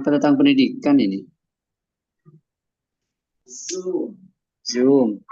apa tentang pendidikan ini? Zoom.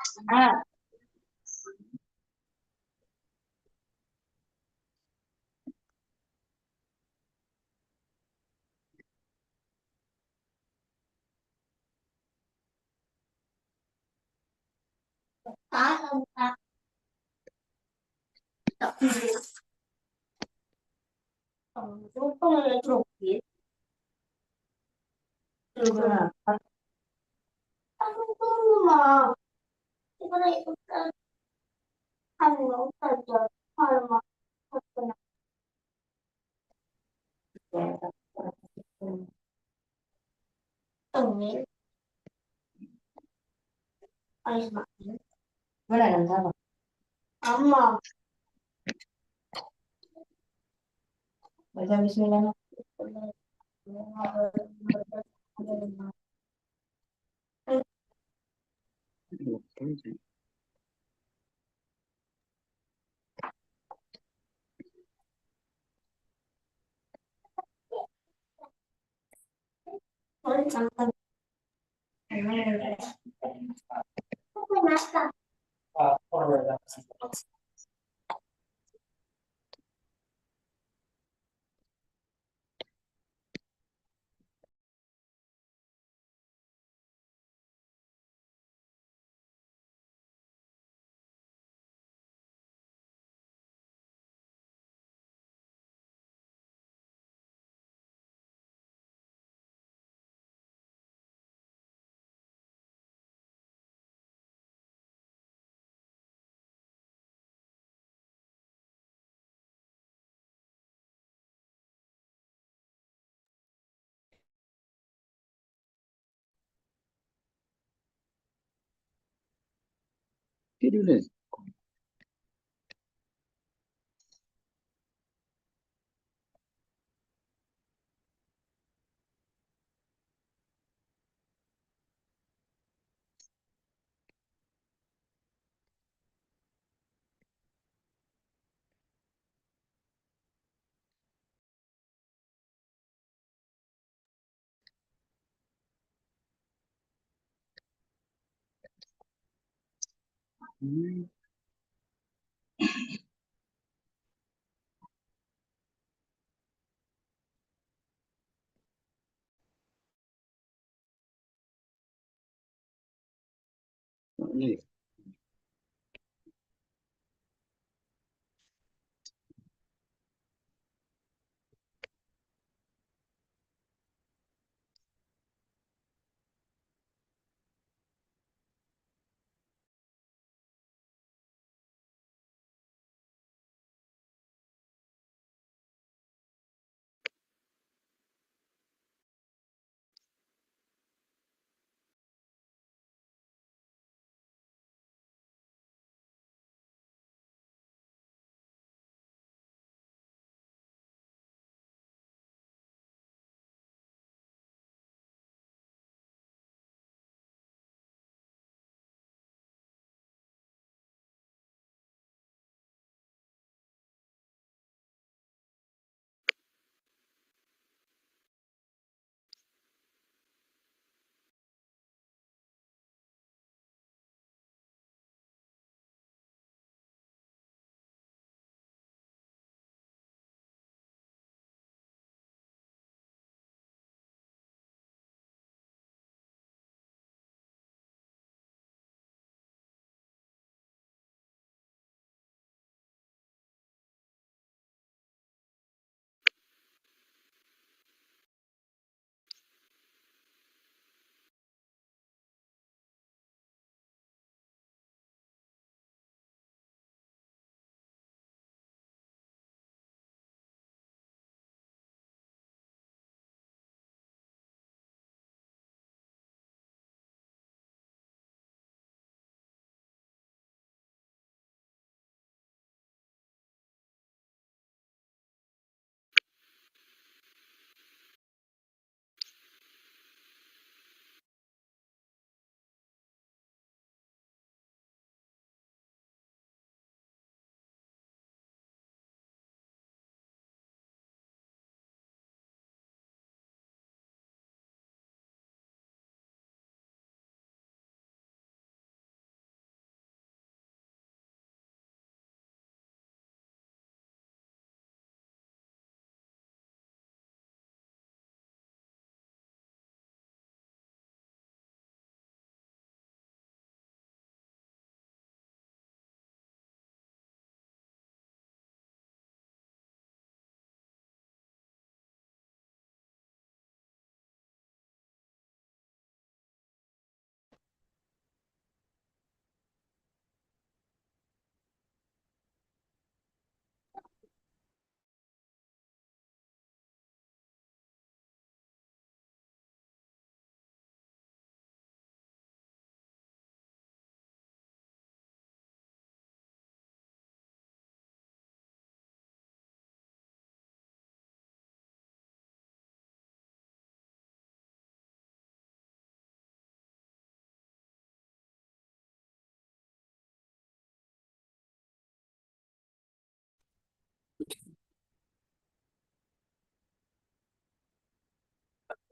Baca bismillah. Dulu. Ini.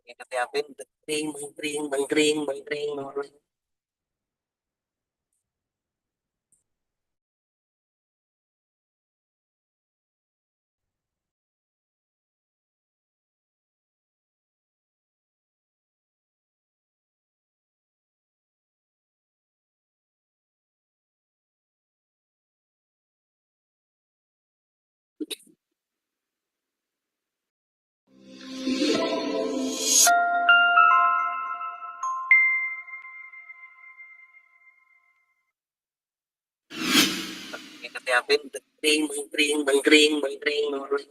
Ikatiyapin, bangkring, bangkring, bangkring, bangkring, bangkring. Ikatiyapin, bangkring, bangkring, bangkring, bangkring, bangkring.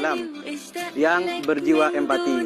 Darussalam yang berjiwa empati.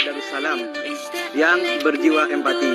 Darussalam yang berjiwa empati.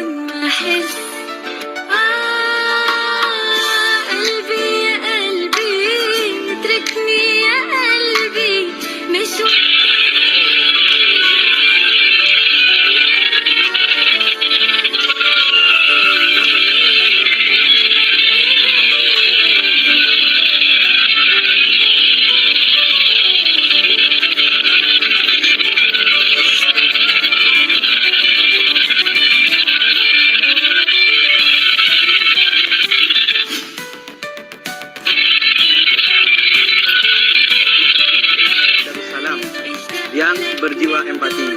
Darussalam yang berjiwa empati.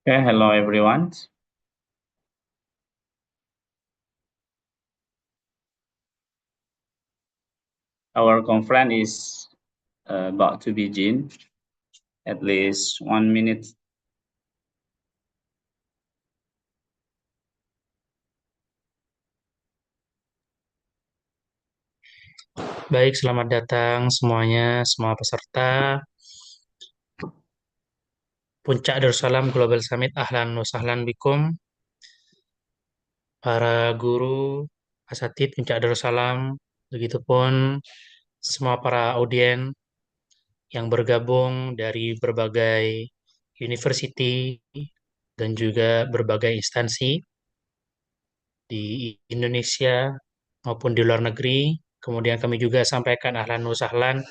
Okay, hello everyone. Our conference is about to begin. At least 1 minute. Baik, selamat datang semuanya, semua peserta Puncak Darussalam Global Summit. Ahlan wa sahlan bikum, para guru, asatid Puncak Darussalam, begitupun semua para audien yang bergabung dari berbagai university dan juga berbagai instansi di Indonesia maupun di luar negeri. Kemudian kami juga sampaikan ahlan wa sahlan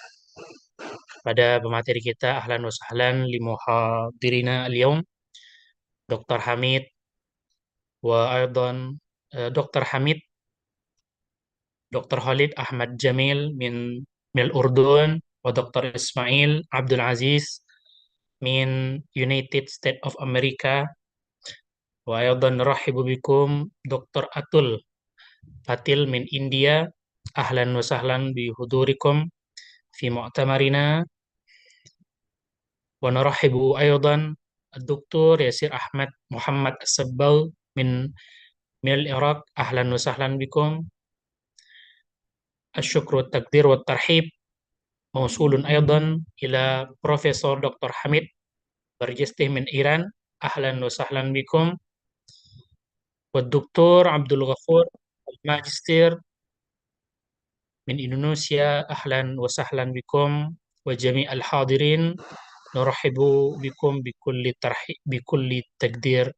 pada pemateri kita, ahlan wa sahlan li muhadirina al-yaum Dr. Hamid wa aidan Dr. Hamid Dr. Khalid Ahmad Jamil min al-Urdun wa Dr. Ismail Abdul Aziz min United States of America wa aidan narahibu bikum Dr. Atul Patil min India. Ahlan wa sahlan bi hudurikum fi mu'tamarina wa narahibu aidan Dr. Yasir Ahmad Muhammad As-Sabbal min al-Iraq. Ahlan wa sahlan bikum. الشكر والتقدير والترحيب موصول أيضا إلى بروفيسور دكتور حميد برجسته من إيران. أهلا وسهلا بكم. والدكتور عبد الغفور الماجستير من إندونيسيا. أهلا وسهلا بكم وجميع الحاضرين. نرحب بكم بكل تقدير.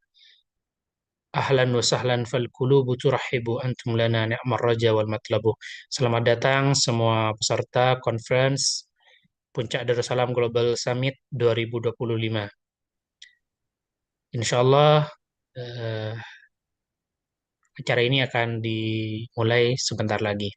Ahlan wa sahlan fal qulubu turahhibu antum lana ni'mar raja wal matlabu. Selamat datang semua peserta conference Puncak Darussalam Global Summit 2025. Insya Allah acara ini akan dimulai sebentar lagi.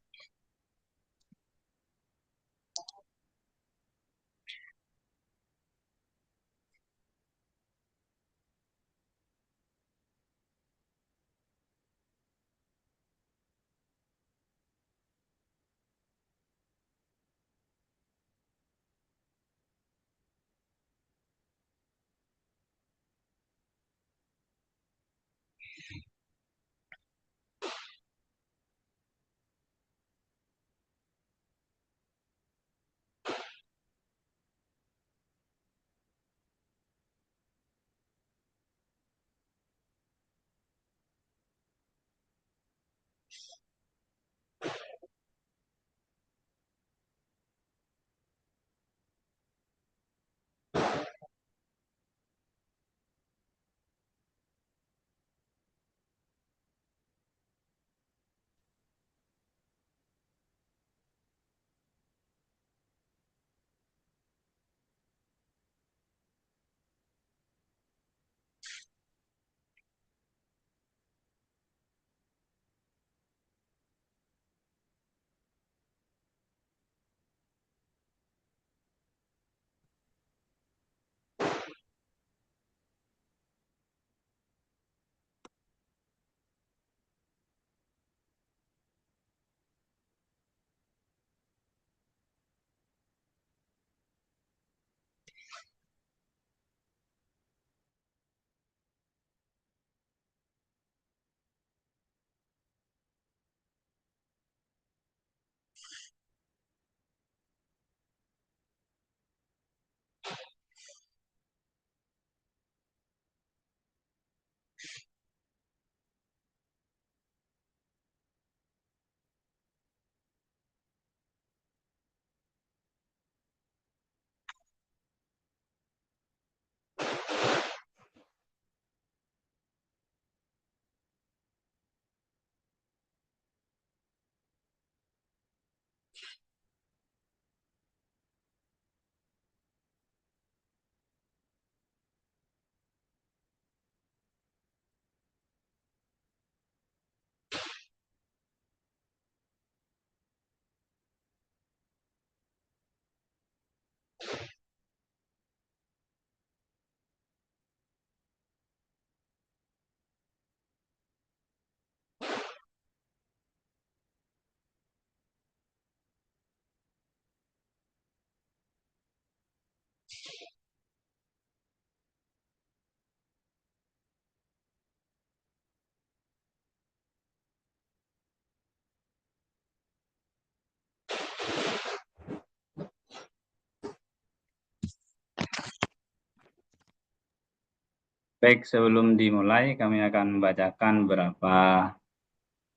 Baik, sebelum dimulai kami akan membacakan beberapa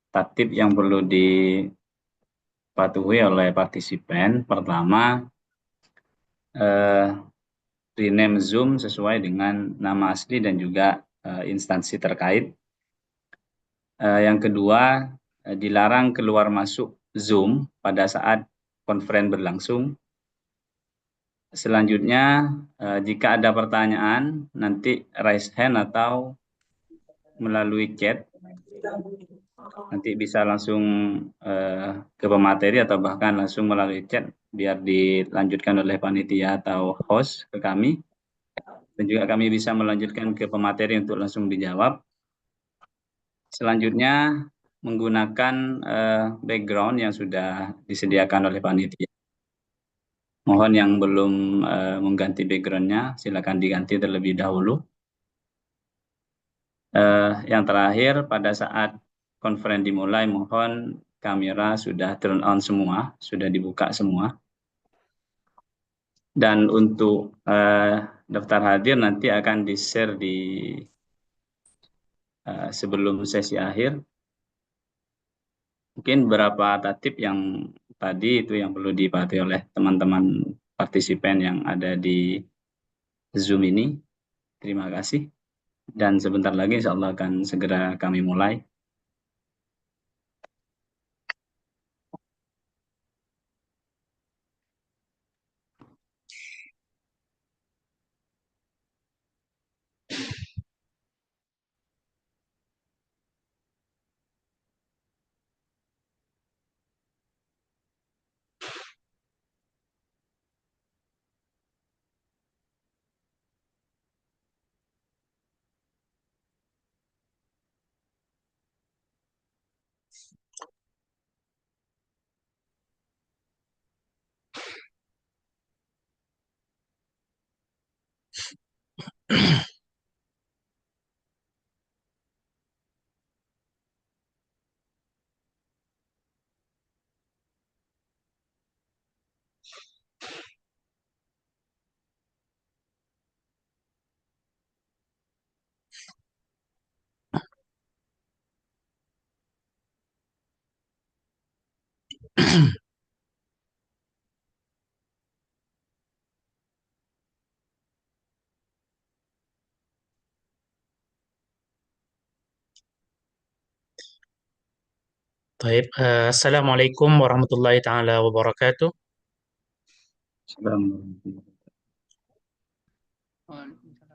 tatib yang perlu dipatuhi oleh partisipan. Pertama, rename Zoom sesuai dengan nama asli dan juga instansi terkait. Yang kedua, dilarang keluar masuk Zoom pada saat konferensi berlangsung. Selanjutnya, jika ada pertanyaan, nanti raise hand atau melalui chat. Nanti bisa langsung ke pemateri atau bahkan langsung melalui chat biar dilanjutkan oleh panitia atau host ke kami. Dan juga kami bisa melanjutkan ke pemateri untuk langsung dijawab. Selanjutnya, menggunakan background yang sudah disediakan oleh panitia. Mohon yang belum mengganti backgroundnya, silakan diganti terlebih dahulu. Yang terakhir, pada saat konferensi dimulai, mohon kamera sudah turn on semua, sudah dibuka semua. Dan untuk daftar hadir nanti akan di-share di sebelum sesi akhir. Mungkin beberapa tatib yang tadi itu yang perlu dipatuhi oleh teman-teman partisipan yang ada di Zoom ini. Terima kasih. Dan sebentar lagi insya Allah akan segera kami mulai. Baik, Assalamualaikum warahmatullahi taala wabarakatuh. Assalamualaikum.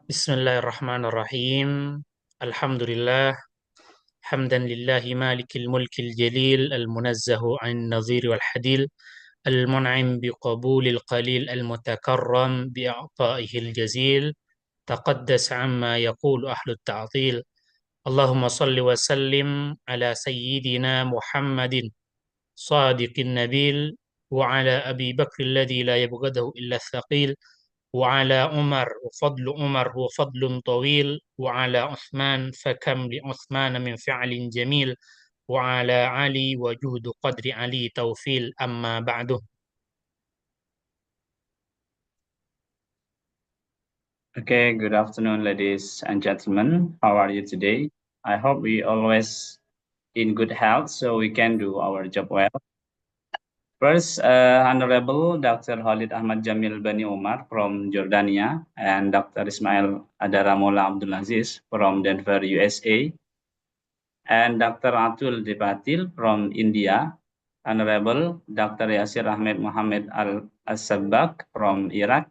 Bismillahirrahmanirrahim. Alhamdulillah, hamdan lillahi malikil mulkil jalil, al-munazzahu an nadhiri wal hadil, al-mun'im biqabulil qalil, al-mutakarram bi'a'ta'ihil jazil, taqaddas amma yaqulu ahlu ta'til. Allahumma salli wa sallim ala sayyidina Muhammadin صادق النبيل وعلى أبي بكر الذي لا يبغضه إلا الثقيل وعلى عمر وفضل عمر هو فضل طويل وعلى عثمان فكم لعثمان من فعل جميل وعلى علي وجهد قدر علي توفيل أما بعده. Okay, good afternoon, ladies and gentlemen. How are you today? I hope we always in good health so we can do our job well. First, Honorable Dr. Khalid Ahmad Jamil Bani Umar from Jordania and Dr. Ismail Adaramola Abdulaziz from Denver, USA, and Dr. Atul Dipatil from India, Honorable Dr. Yasir Ahmed Mohammed Al-Sabbak from Iraq,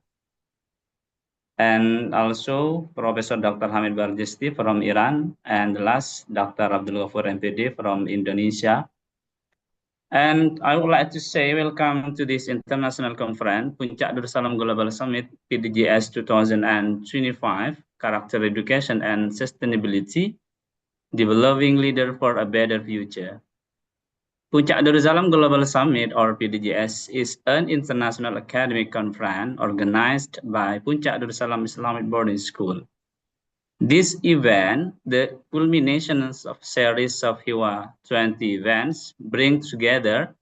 and also Professor Dr. Hamid Barjesti from Iran, and last, Dr. Abdul Ghafur MPD from Indonesia. And I would like to say welcome to this international conference, Puncak Darussalam Global Summit, Pdgs 2025, Character Education and Sustainability, Developing Leader for a Better Future. Puncak Darussalam Global Summit, or PDGS, is an international academic conference organized by Puncak Darussalam Islamic Boarding School. This event, the culmination of series of HIWA 20 events, brings together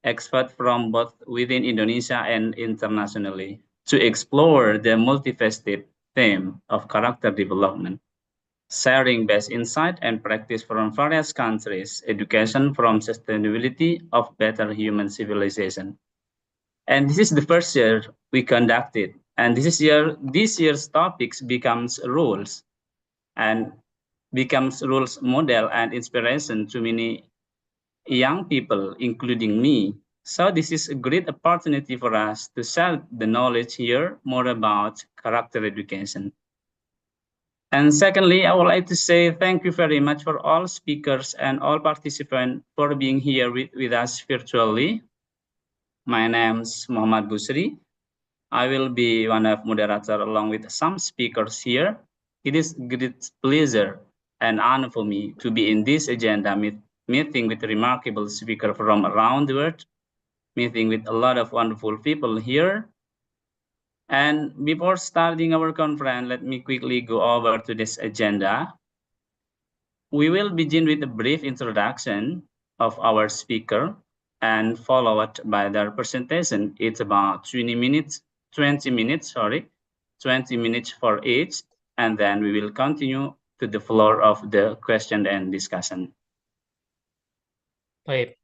experts from both within Indonesia and internationally to explore the multifaceted theme of character development. sharing best insight and practice from various countries, education from sustainability of better human civilization. And this is the first year we conducted. And this year's topics becomes rules and becomes rules model and inspiration to many young people, including me. So this is a great opportunity for us to share the knowledge here more about character education. And secondly, I would like to say thank you very much for all speakers and all participants for being here with us virtually. My name is Muhammad Busri. I will be one of moderator along with some speakers here. It is great pleasure and honor for me to be in this agenda meeting with remarkable speakers from around the world, meeting with a lot of wonderful people here. And before starting our conference, let me quickly go over to this agenda. We will begin with a brief introduction of our speaker and followed by their presentation. It's about 20 minutes, 20 minutes for each, and then we will continue to the floor of the question and discussion. طيب،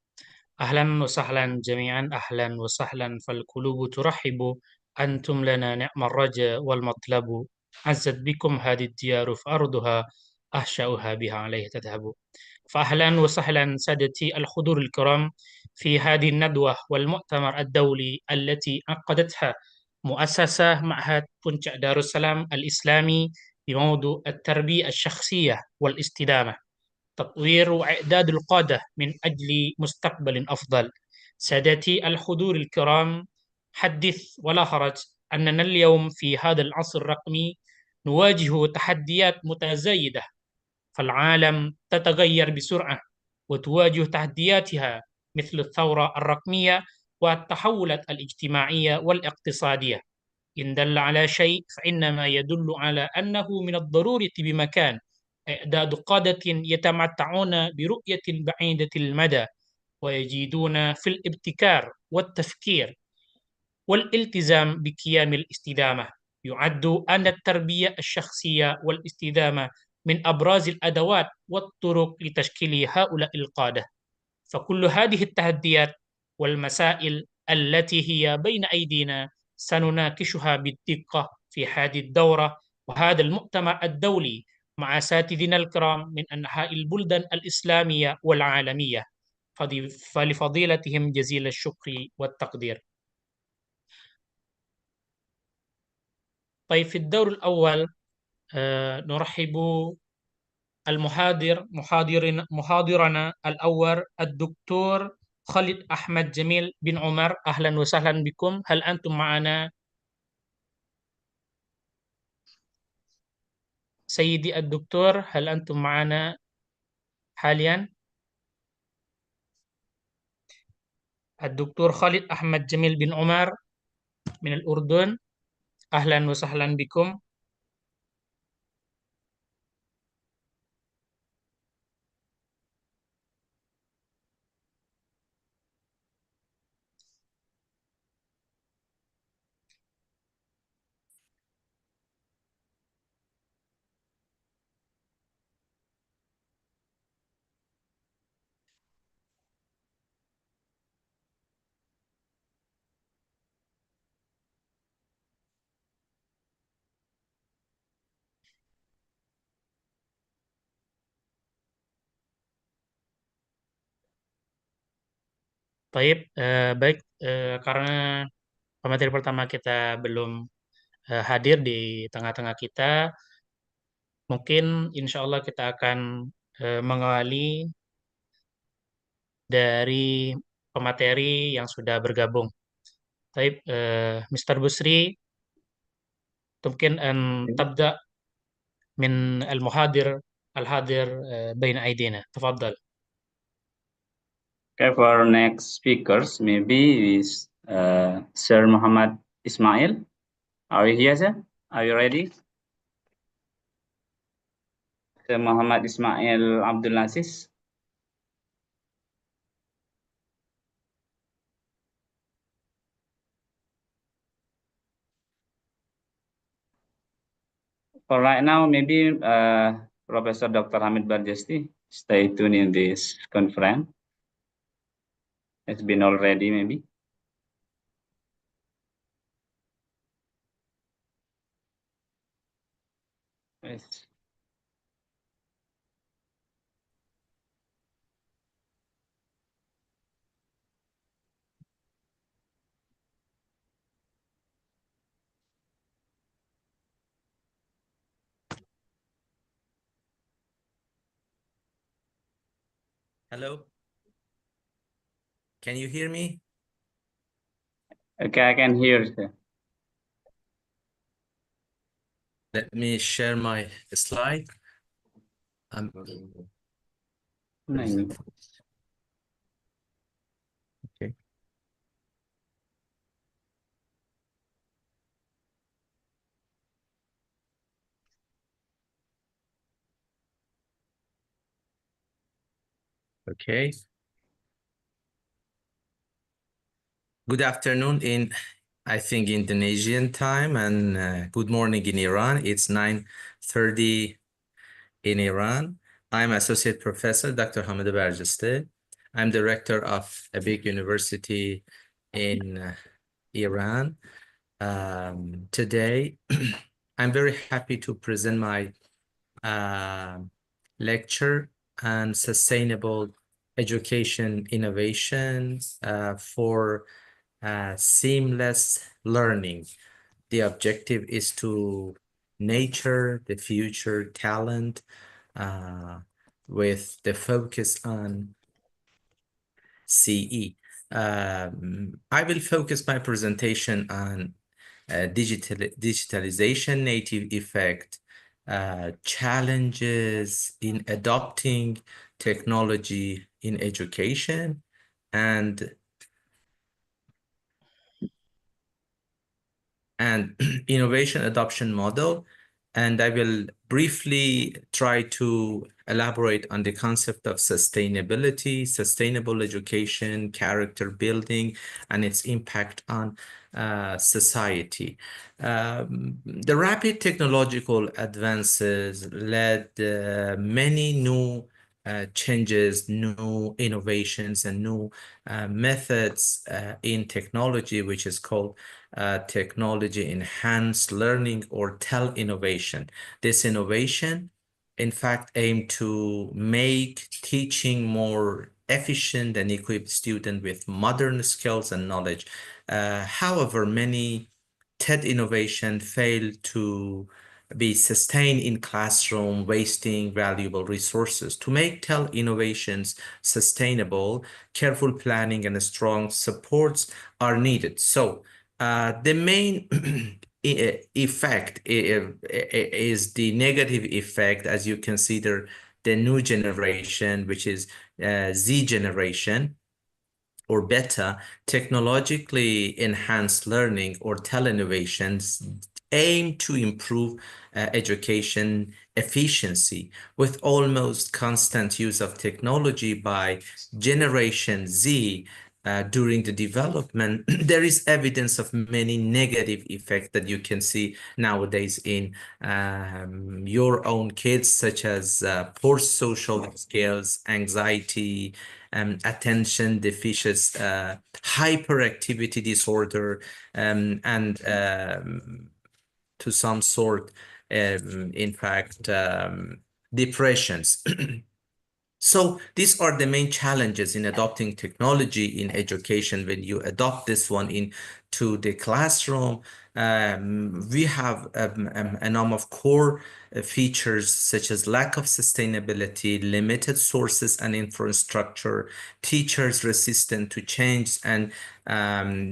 أهلا وسهلا جميعا، أهلا وسهلا، فالقلوب ترحب، أنتم لنا نعم الرجاء والمطلب، عزت بكم هذه الديار فأرضها أحشاؤها بها عليه تذهب. فأهلا وسهلا سادتي الحضور الكرام في هذه الندوة والمؤتمر الدولي التي عقدتها مؤسسة معهد بونشاك دارussalam الإسلامي بموضوع التربية الشخصية والاستدامة، تطوير وإعداد القادة من أجل مستقبل أفضل. سادتي الحضور الكرام، حدث ولا حرج أننا اليوم في هذا العصر الرقمي نواجه تحديات متزايدة، فالعالم تتغير بسرعة وتواجه تحدياتها مثل الثورة الرقمية والتحولات الاجتماعية والاقتصادية. إن دل على شيء فإنما يدل على أنه من الضرورة بمكان إعداد قادة يتمتعون برؤية بعيدة المدى ويجيدون في الابتكار والتفكير والالتزام بقيم الاستدامة. يعد أن التربية الشخصية والاستدامة من أبرز الأدوات والطرق لتشكيل هؤلاء القادة. فكل هذه التحديات والمسائل التي هي بين أيدينا سنناقشها بالدقة في هذه الدورة وهذا المؤتمر الدولي مع أساتذتنا الكرام من أنحاء البلدان الإسلامية والعالمية، فلفضيلتهم جزيل الشكر والتقدير. طيب، في الدور الأول نرحب محاضرنا الأول الدكتور خالد أحمد جميل بن عمر. أهلا وسهلا بكم، هل أنتم معنا؟ سيدي الدكتور، هل أنتم معنا حاليا؟ الدكتور خالد أحمد جميل بن عمر من الأردن، أهلا وسهلا بكم. Baik, baik, karena pemateri pertama kita belum hadir di tengah-tengah kita, mungkin insya Allah kita akan mengawali dari pemateri yang sudah bergabung. Baik, Mr. Busri, mungkin تبدأ من المحاضر الحاضر بين أيدينا، تفضل. Okay, for our next speakers, maybe is Sir Muhammad Ismail. Are you here, sir? Are you ready? Sir Muhammad Ismail Abdul Aziz. For right now, maybe Professor Dr. Hamid Barjesti stay tuned in this conference. It's been already maybe. Yes. Hello? Can you hear me? Okay, I can hear, sir. Let me share my slide. No. Okay. Okay. Good afternoon in, I think, Indonesian time, and good morning in Iran. It's 9:30 in Iran. I'm Associate Professor Dr. Hamid Barjeste. I'm director of a big university in Iran. Today, I'm very happy to present my lecture on sustainable education innovations for seamless learning. The objective is to nurture the future talent with the focus on CE. I will focus my presentation on digitalization native effect, challenges in adopting technology in education, and innovation adoption model. And I will briefly try to elaborate on the concept of sustainability, sustainable education, character building, and its impact on society. The rapid technological advances led many new changes, new innovations, and new methods in technology, which is called technology enhanced learning or TEL innovation. This innovation, in fact, aim to make teaching more efficient and equip students with modern skills and knowledge. However, many TED innovation fail to be sustained in classroom, wasting valuable resources. To make TEL innovations sustainable, careful planning and strong supports are needed. So the main effect is the negative effect as you consider the new generation, which is Z generation or beta, technologically enhanced learning or innovations aim to improve education efficiency with almost constant use of technology by Generation Z. During the development, there is evidence of many negative effects that you can see nowadays in your own kids, such as poor social skills, anxiety, attention deficit, hyperactivity disorder, and to some sort, in fact, depressions. So these are the main challenges in adopting technology in education. When you adopt this one into the classroom, we have a number of core features such as lack of sustainability, limited sources and infrastructure, teachers resistant to change, and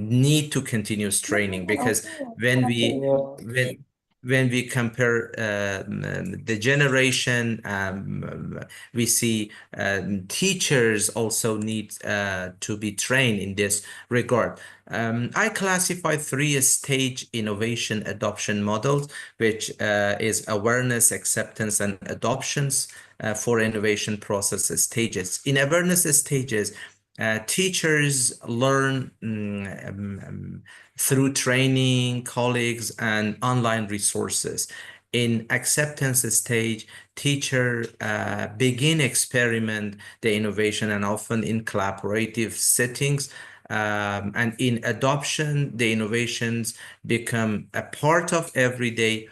need to continuous training. Because when we compare the generation, we see teachers also need to be trained in this regard. I classify three-stage innovation adoption models, which is awareness, acceptance, and adoptions for innovation process stages. In awareness stages, teachers learn through training, colleagues, and online resources. In acceptance stage, teacher begin experiment the innovation and often in collaborative settings. And in adoption, the innovations become a part of everyday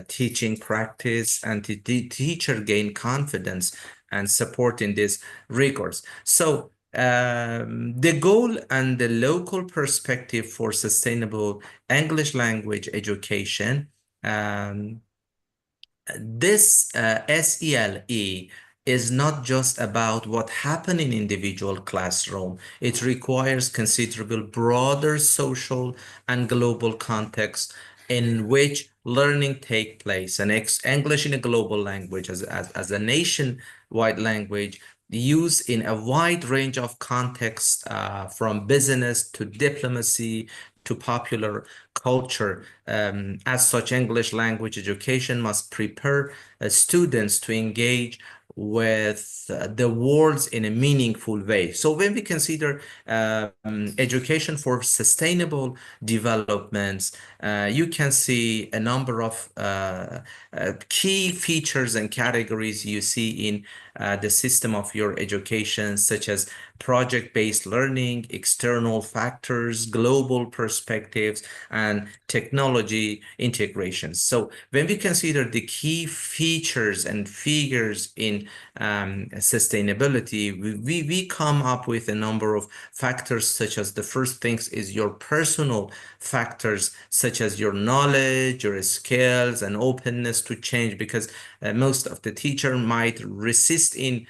teaching practice, and the teacher gain confidence and support in this rigors. So the goal and the local perspective for sustainable English language education, this SELE is not just about what happened in individual classroom. It requires considerable broader social and global context in which learning take place. And English in a global language as a nation-wide language used in a wide range of contexts, from business to diplomacy to popular culture. As such, English language education must prepare students to engage with the world in a meaningful way. So when we consider education for sustainable developments, you can see a number of key features and categories you see in the system of your education, such as project-based learning, external factors, global perspectives, and technology integrations. So when we consider the key features and figures in sustainability, we come up with a number of factors, such as the first things is your personal factors, such as your knowledge, your skills, and openness to change, because most of the teacher might resist in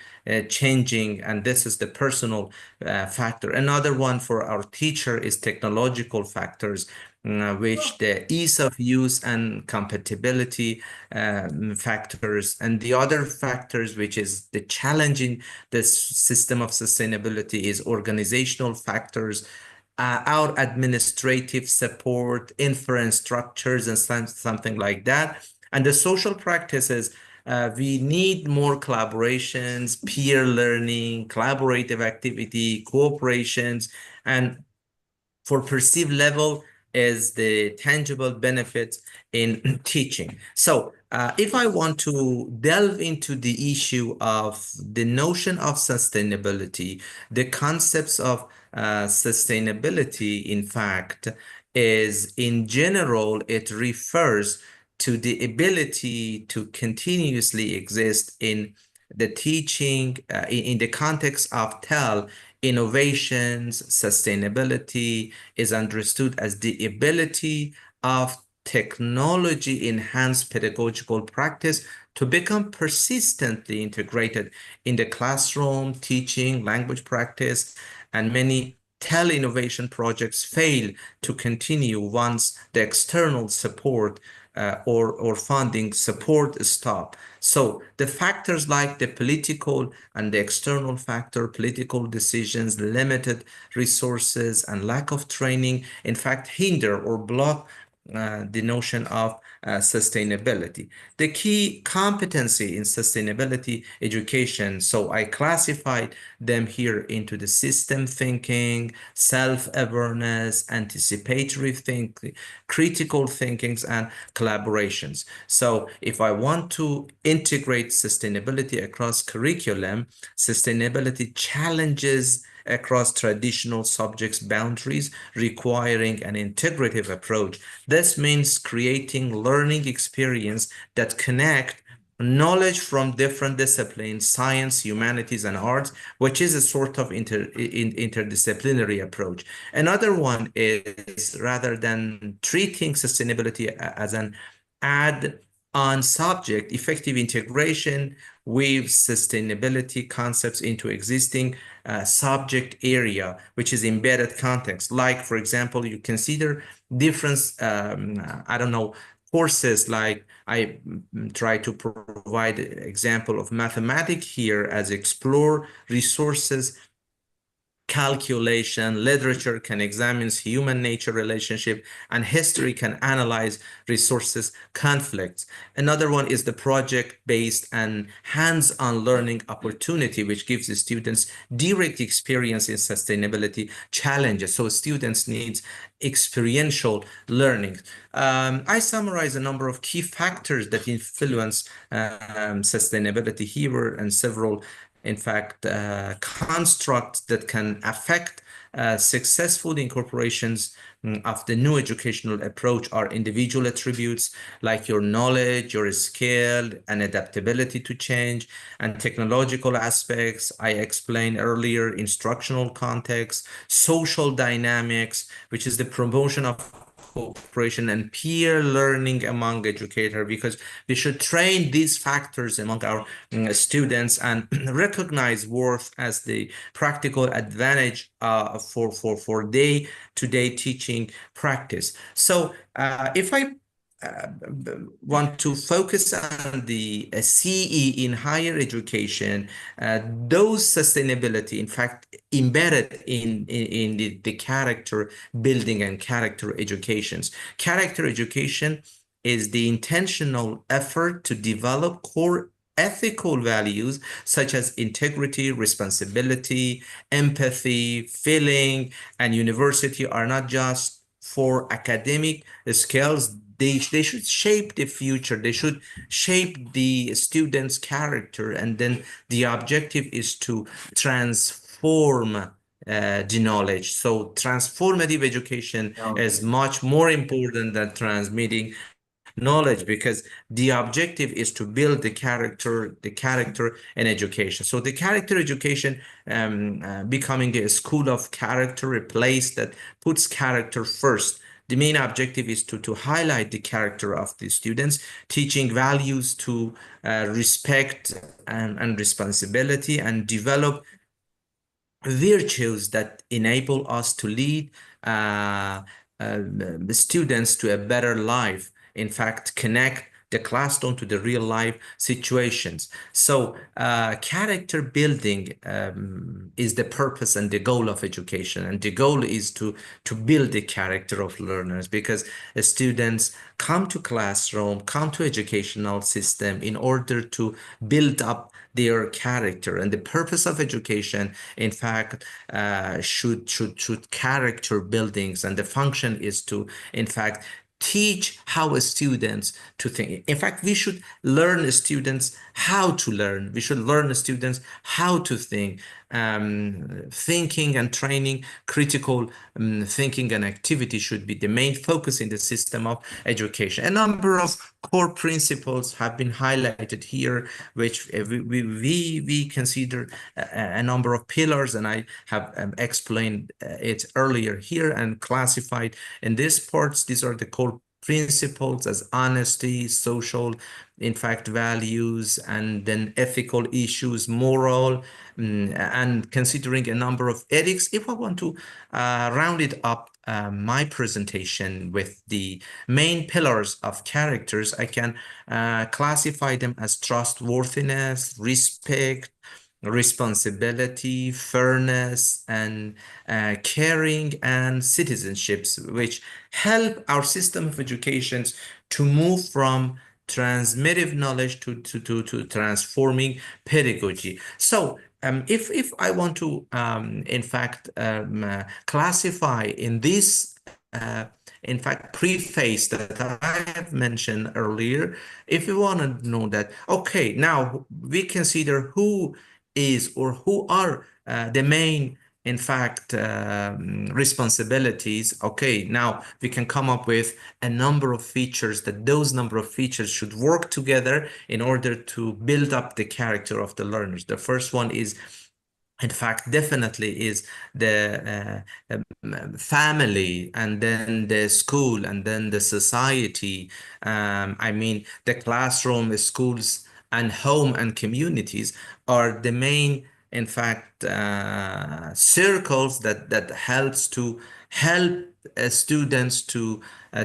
changing, and this is the personal factor. Another one for our teacher is technological factors, which the ease of use and compatibility factors. And the other factors, which is the challenging the system of sustainability, is organizational factors, our administrative support, infrastructures, and something like that. And the social practices, we need more collaborations, peer learning, collaborative activity, cooperations, and for perceived level is the tangible benefit in teaching. So if I want to delve into the issue of the notion of sustainability, the concepts of sustainability, in fact, is in general, it refers to the ability to continuously exist in the teaching, in the context of TEL. Innovations, sustainability is understood as the ability of technology enhanced pedagogical practice to become persistently integrated in the classroom, teaching, language practice, and many TEL innovation projects fail to continue once the external support or funding support stop. So the factors like the political and the external factor, political decisions, limited resources, and lack of training, in fact, hinder or block the notion of sustainability. The key competency in sustainability education, so I classified them here into the system thinking, self-awareness, anticipatory thinking, critical thinkings, and collaborations. So if I want to integrate sustainability across curriculum, sustainability challenges across traditional subjects boundaries, requiring an integrative approach. This means creating learning experience that connect knowledge from different disciplines, science, humanities, and arts, which is a sort of interdisciplinary approach. Another one is, rather than treating sustainability as an add-on subject, effective integration weaves sustainability concepts into existing subject area, which is embedded context. Like, for example, you consider different, I don't know, courses. Like I try to provide example of mathematics here as explore resources calculation, literature can examine human nature relationship, and history can analyze resources conflicts. Another one is the project-based and hands-on learning opportunity, which gives the students direct experience in sustainability challenges. So students need experiential learning. I summarize a number of key factors that influence sustainability here, and several, in fact, constructs that can affect successful incorporations of the new educational approach are individual attributes like your knowledge, your skill, and adaptability to change, and technological aspects I explained earlier, instructional context, social dynamics, which is the promotion of cooperation and peer learning among educators, because we should train these factors among our students and recognize worth as the practical advantage for day-to-day teaching practice. So if I want to focus on the CE in higher education, those sustainability, in fact, embedded in the character building and character educations. Character education is the intentional effort to develop core ethical values such as integrity, responsibility, empathy, feeling, and university are not just for academic skills. They should shape the future. They should shape the student's character. And then the objective is to transform the knowledge. So transformative education is much more important than transmitting knowledge, because the objective is to build the character in education. So the character education becoming a school of character, a place that puts character first. The main objective is to highlight the character of the students, teaching values to respect and responsibility, and develop virtues that enable us to lead the students to a better life. In fact, connect the classroom to the real life situations. So character building is the purpose and the goal of education. And the goal is to build the character of learners, because students come to classroom, come to educational system in order to build up their character. And the purpose of education, in fact, should character buildings, and the function is to, in fact, teach how students to think. In fact, we should learn students how to learn. We should learn students how to think. Thinking and training, critical thinking and activity should be the main focus in the system of education. A number of core principles have been highlighted here, which we consider a number of pillars, and I have explained it earlier here and classified in these parts. These are the core principles as honesty, social, in fact, values, and then ethical issues, moral, and considering a number of ethics. If I want to round it up, my presentation with the main pillars of characters, I can classify them as trustworthiness, respect, responsibility, fairness, and caring and citizenships, which help our system of education to move from transmittive knowledge to transforming pedagogy. So if I want to in fact classify in this in fact preface that I have mentioned earlier, if you want to know that, okay, now we consider who is or who are the main, in fact, responsibilities. Okay, now we can come up with a number of features, that those number of features should work together in order to build up the character of the learners. The first one is, in fact, definitely is the family, and then the school, and then the society. I mean, the classroom, the schools, and home and communities are the main, in fact, circles that helps to help students to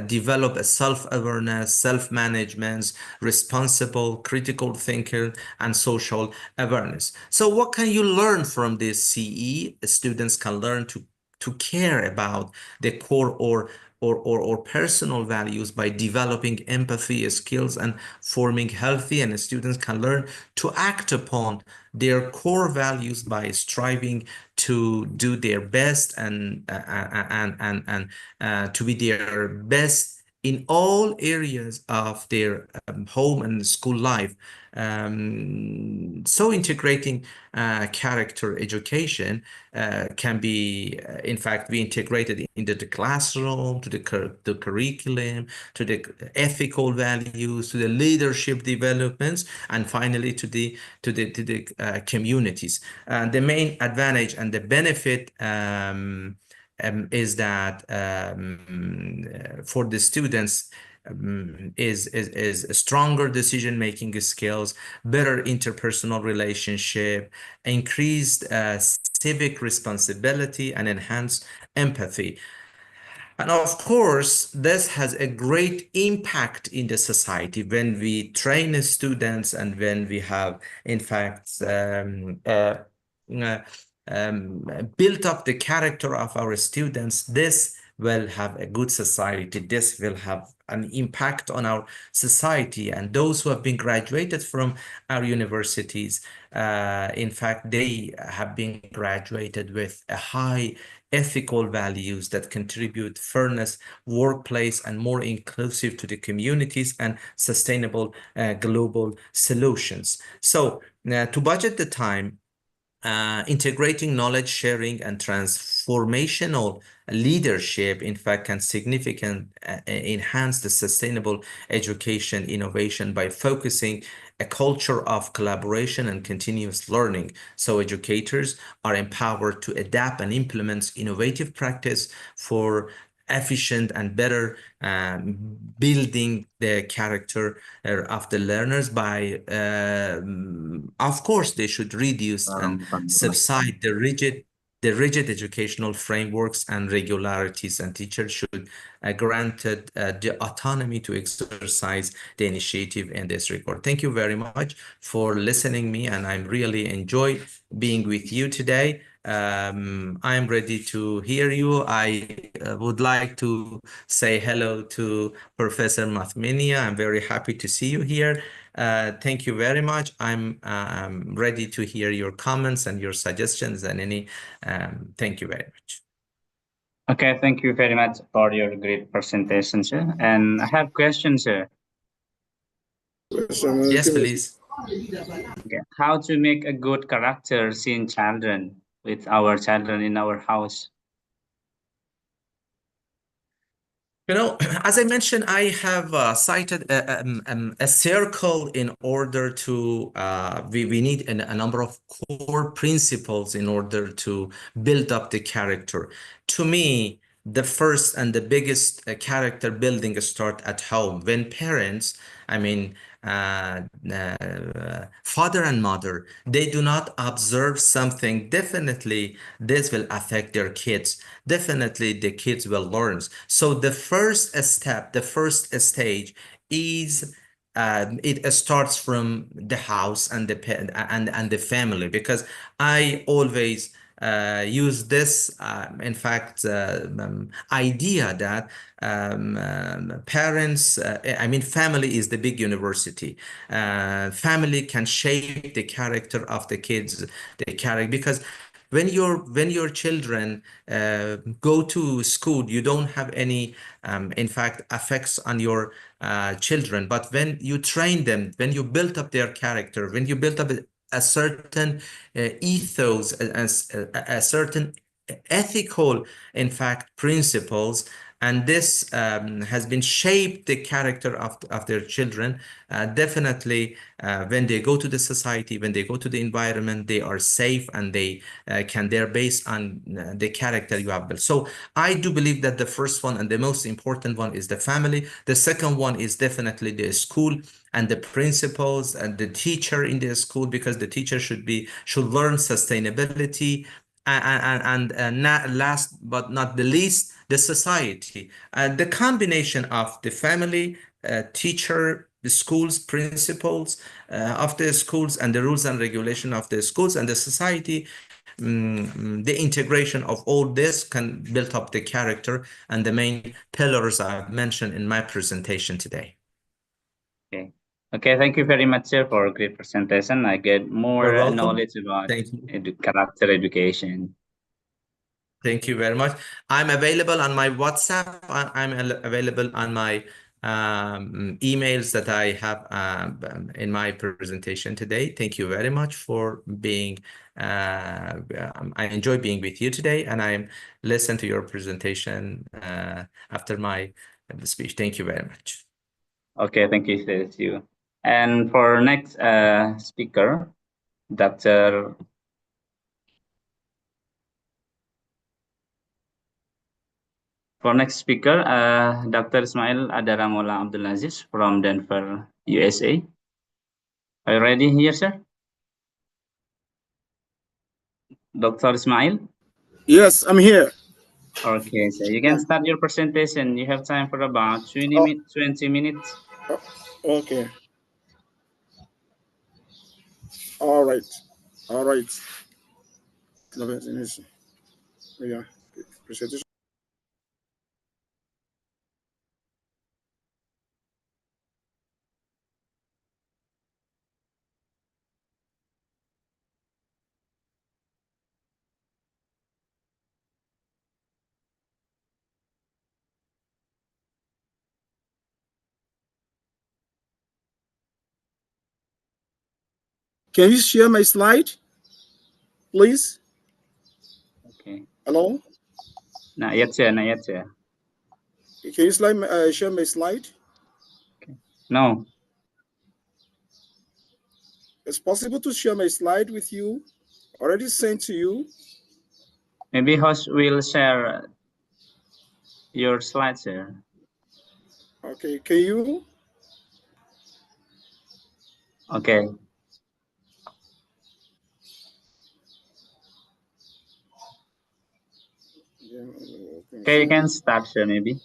develop a self-awareness, self-management, responsible, critical thinker, and social awareness. So what can you learn from this CE? Students can learn to care about the core or personal values by developing empathy skills and forming healthy, and students can learn to act upon their core values by striving to do their best and to be their best in all areas of their home and school life. So integrating character education can be, in fact, be integrated into the classroom, to the curriculum, to the ethical values, to the leadership developments, and finally to the communities. The main advantage and the benefit is that for the students is stronger decision-making skills, better interpersonal relationship, increased civic responsibility, and enhanced empathy. And of course, this has a great impact in the society when we train students and when we have, in fact, built up the character of our students. This will have a good society. This will have an impact on our society. And those who have been graduated from our universities, in fact, they have been graduated with a high ethical values that contribute fairness, workplace, and more inclusive to the communities and sustainable global solutions. So to budget the time, integrating knowledge sharing and transformational leadership, in fact, can significantly enhance the sustainable education innovation by focusing a culture of collaboration and continuous learning. So educators are empowered to adapt and implement innovative practice for efficient and better building the character of the learners by, of course, they should reduce and subside the rigid educational frameworks and regularities, and teachers should granted the autonomy to exercise the initiative in this regard. Thank you very much for listening me, and I'm really enjoy being with you today. I'm ready to hear you. I would like to say hello to Professor Mathminia. I'm very happy to see you here. Thank you very much. I'm ready to hear your comments and your suggestions and any. Thank you very much. Okay, thank you very much for your great presentation, sir. And I have questions, sir. Yes, please. Okay. How to make a good characters in children with our children in our house? You know, as I mentioned, I have cited a circle in order to, we need a number of core principles in order to build up the character. To me, the first and the biggest character building start at home. When parents, I mean, father and mother, they do not observe something, definitely this will affect their kids. Definitely the kids will learn. So the first step, the first stage is it starts from the house and the family, because I always use this, in fact, idea that parents, I mean, family is the big university. Family can shape the character of the kids, the character, because when your children go to school, you don't have any, in fact, effects on your children. But when you train them, when you build up their character, when you build up a certain ethos, a certain ethical, in fact, principles, and this has been shaped the character of their children, definitely when they go to the society, when they go to the environment, they are safe and they they're based on the character you have built. So I do believe that the first one and the most important one is the family. The second one is definitely the school and the principals and the teacher in the school, because the teacher should learn sustainability, last but not the least, the society. The combination of the family, teacher, the schools, principals of the schools, and the rules and regulation of the schools and the society, the integration of all this can build up the character and the main pillars I've mentioned in my presentation today. Okay. Okay, thank you very much, sir, for a great presentation. I get You're more welcome. knowledge about Thank you. character education. Thank you very much. I'm available on my WhatsApp. I'm available on my emails that I have in my presentation today. Thank you very much for being, I enjoy being with you today, and I listen to your presentation after my speech. Thank you very much. Okay, thank you, says you. And for next speaker, Dr. For next speaker, Dr. Ismail Adaramola Abdulaziz from Denver, USA. Are you ready here, sir? Dr. Ismail? Yes, I'm here. Okay, so you Yeah. can start your presentation. You have time for about 20 Oh, minutes. okay. All right. All right. Yeah. Presentation. Can you share my slide, please? Okay. Hello? Not yet, sir. Not yet, sir. Can you share my slide? Okay. No. It's possible to share my slide with you. Already sent to you. Maybe host will share your slides, sir. Okay. Can you? Okay. Okay, you can start, sir, maybe.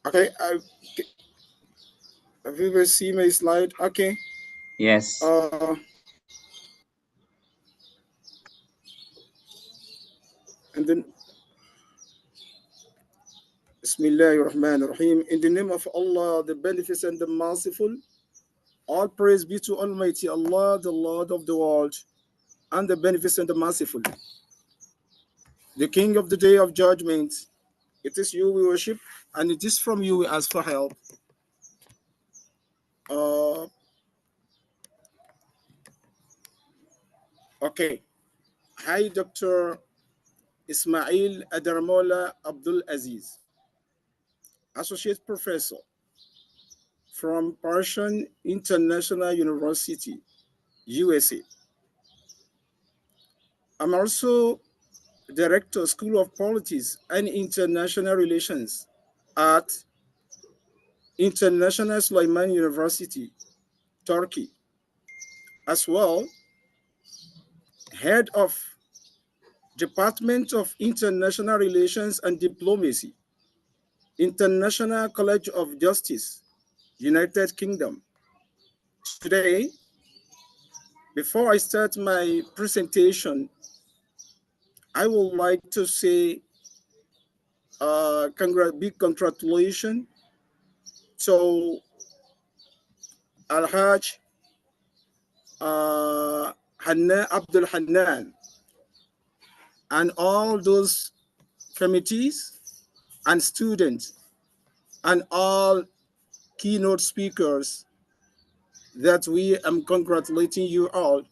Okay. Have you ever seen my slide? Okay. Yes. And then Bismillahirrahmanirrahim. In the name of Allah, the Beneficent, the Merciful, all praise be to Almighty Allah, the Lord of the world, and the Beneficent, the Merciful, the King of the Day of Judgment. It is you we worship, and it is from you we ask for help. Okay. Hi, Dr. Ismail Adaramola Abdul Aziz, Associate Professor from Persian International University, USA. I'm also Director, School of Politics and International Relations at International Sulaiman University, Turkey. As well, Head of Department of International Relations and Diplomacy, International College of Justice, United Kingdom. Today, before I start my presentation, I would like to say big congratulations to Al-Hajj Hanna Abdul Hannan and all those committees and students and all keynote speakers that we am congratulating you all.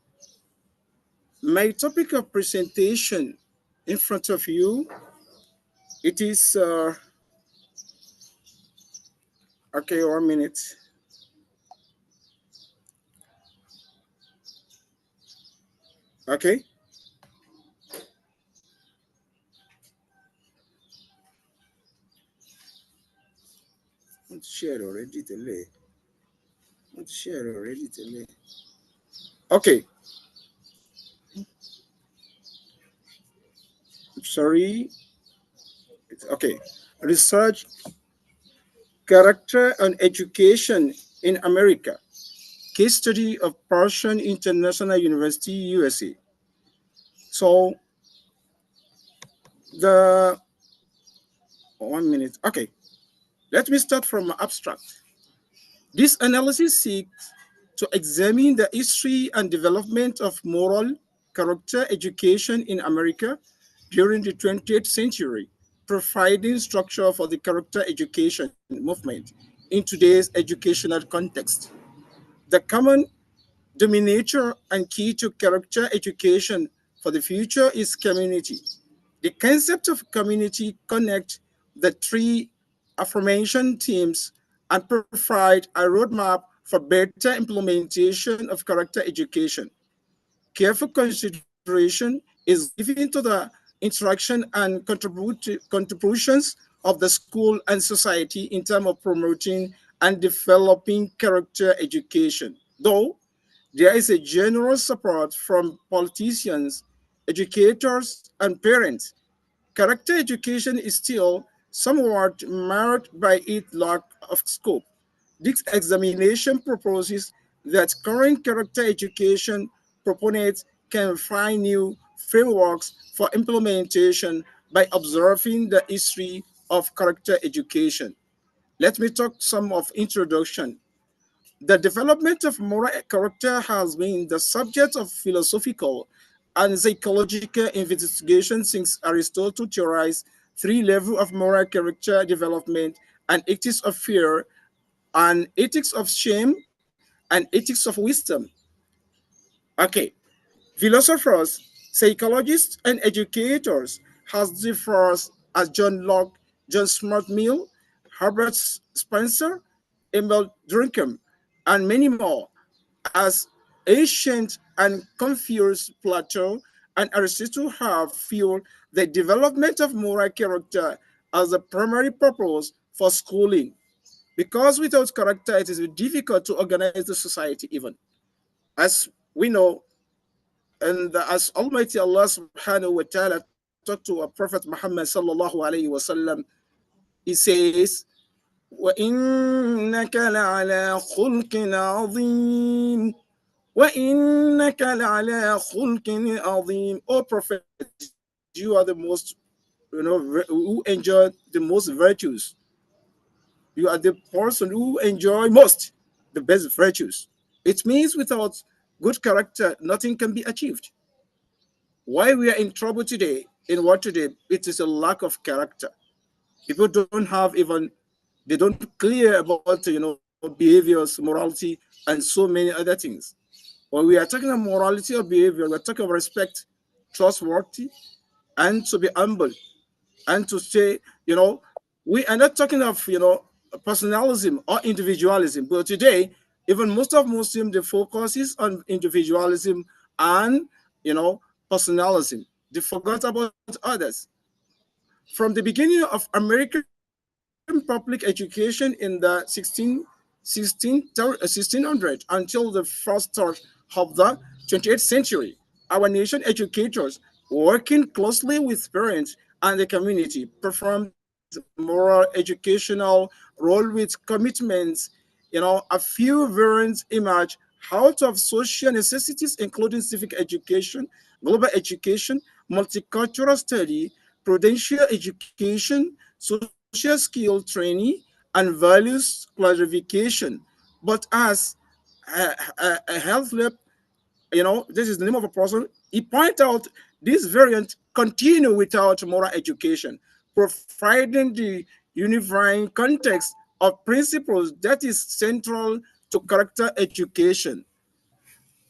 My topic of presentation in front of you, it is, okay, 1 minute. Okay. Want to share already delay. Want to share already delay. Okay. sorry, okay, research, character and education in America, case study of Persian International University, USA. So the 1 minute, okay, let me start from abstract. This analysis seeks to examine the history and development of moral character education in America during the 20th century, providing structure for the character education movement in today's educational context. The common denominator and key to character education for the future is community. The concept of community connects the three aforementioned themes and provide a roadmap for better implementation of character education. Careful consideration is given to the interaction and contributions of the school and society in terms of promoting and developing character education. Though there is a general support from politicians, educators, and parents, character education is still somewhat marred by its lack of scope. This examination proposes that current character education proponents can find new frameworks for implementation by observing the history of character education. Let me talk some of introduction. The development of moral character has been the subject of philosophical and psychological investigation since Aristotle theorized three levels of moral character development: an ethics of fear, an ethics of shame, and ethics of wisdom. Okay, philosophers, psychologists, and educators has differed as John Locke, John Stuart Mill, Herbert Spencer, Emil Durkheim, and many more, as ancient and confused Plato and Aristotle have fueled the development of moral character as a primary purpose for schooling. Because without character, it is difficult to organize the society even. As we know, and as Almighty Allah subhanahu wa ta'ala talked to our Prophet Muhammad sallallahu alayhi wa sallam, he says, وَإِنَّكَ لَعَلَى خُلْقٍ عَظِيمٍ وَإِنَّكَ لَعَلَى خُلْقٍ عَظِيمٍ. O Prophet, you are the most, who enjoy the most virtues. You are the person who enjoy most the best virtues. It means without good character, nothing can be achieved. Why we are in trouble today, in what today, it is a lack of character. People don't have even, they don't clear about, behaviors, morality, and so many other things. When we are talking about morality or behavior, we're talking about respect, trustworthy, and to be humble, and to say, we are not talking of, personalism or individualism. But today, even most of Muslims, the focus is on individualism and, personalism. They forgot about others. From the beginning of American public education in the 1600 until the first third of the 20th century, our nation educators, working closely with parents and the community, performed moral educational role with commitments. A few variants emerge out of social necessities, including civic education, global education, multicultural study, prudential education, social skill training, and values clarification. But as a health lab, this is the name of a person, he pointed out this variant continue without moral education, providing the unifying context of principles that is central to character education.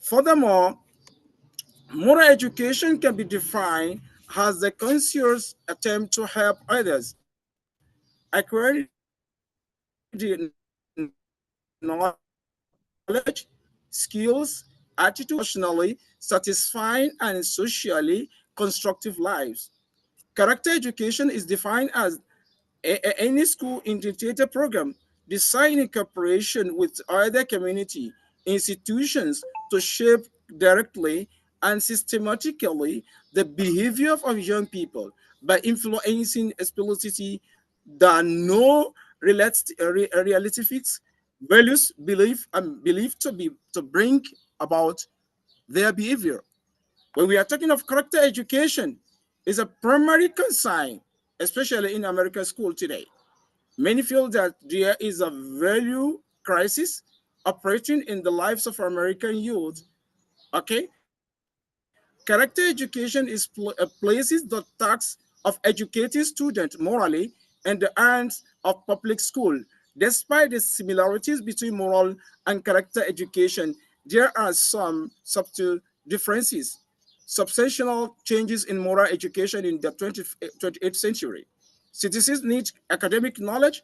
Furthermore, moral education can be defined as the conscious attempt to help others acquire the knowledge, skills, attitude, emotionally satisfying and socially constructive lives. Character education is defined as any school integrated program designed in cooperation with other community institutions to shape directly and systematically the behavior of young people by influencing explicitly the no realistic values believed to bring about their behavior. When we are talking of character education, is a primary concern, especially in American school today. Many feel that there is a value crisis operating in the lives of American youth. Okay, character education is places the task of educating students morally and the ends of public school. Despite the similarities between moral and character education, there are some subtle differences. Substantial changes in moral education in the 28th century. Citizens need academic knowledge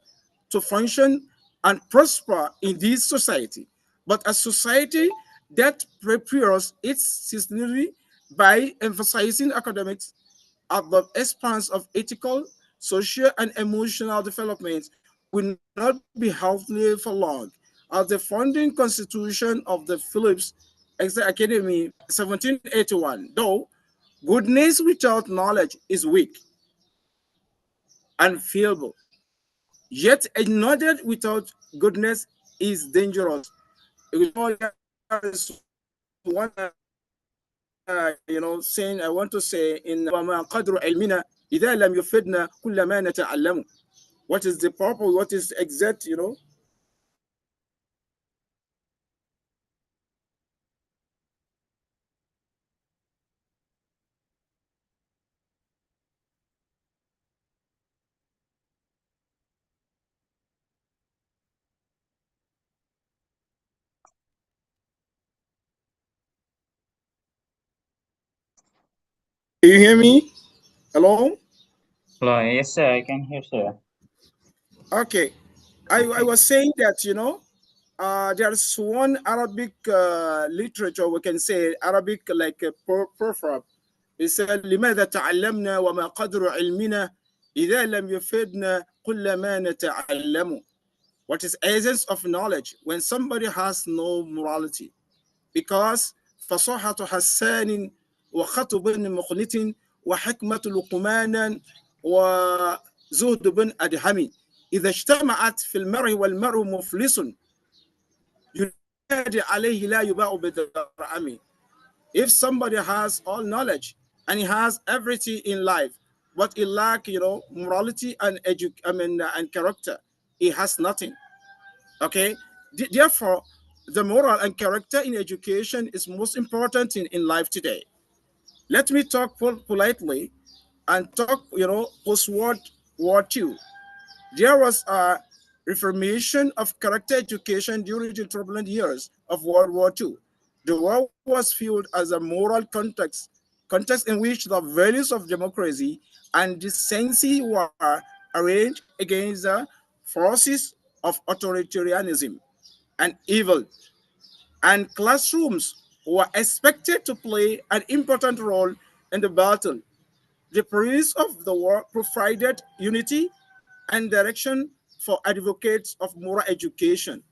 to function and prosper in this society. But a society that prepares its citizenry by emphasizing academics at the expense of ethical, social, and emotional development will not be healthy for long. As the founding constitution of the Phillips Academy 1781, though goodness without knowledge is weak and feeble, yet ignored without goodness is dangerous. There is one saying I want to say in وَمَا قَدْرُ عِلْمِنَا إِذَا لَمْ يُفِدْنَا كُلَّ مَا نَتَعَلَّمُ. What is the purpose? What is exact? Can you hear me? Hello. Hello, yes, sir, I can hear, sir. Okay. I was saying that there's one Arabic literature, we can say Arabic like a proverb. It said لماذا تعلمنا وما قدر علمنا إذا لم يفيدنا كل ما نتعلم. What is essence of knowledge when somebody has no morality? Because فصاحة حسان وخطب بن مخنت وحكمة لقمان وزهد بن أدهم إذا اجتمعت في المرء والمرء مفلس ينادي عليه لا يباع بالدرهم. If somebody has all knowledge and he has everything in life, but he lack, morality and and character, he has nothing. Okay. Therefore, the moral and character in education is most important in life today. Let me talk politely and talk, post-World War II. There was a reformation of character education during the turbulent years of World War II. The war was viewed as a moral context in which the values of democracy and decency were arranged against the forces of authoritarianism and evil. And classrooms were expected to play an important role in the battle. The price of the war provided unity and direction for advocates of moral education.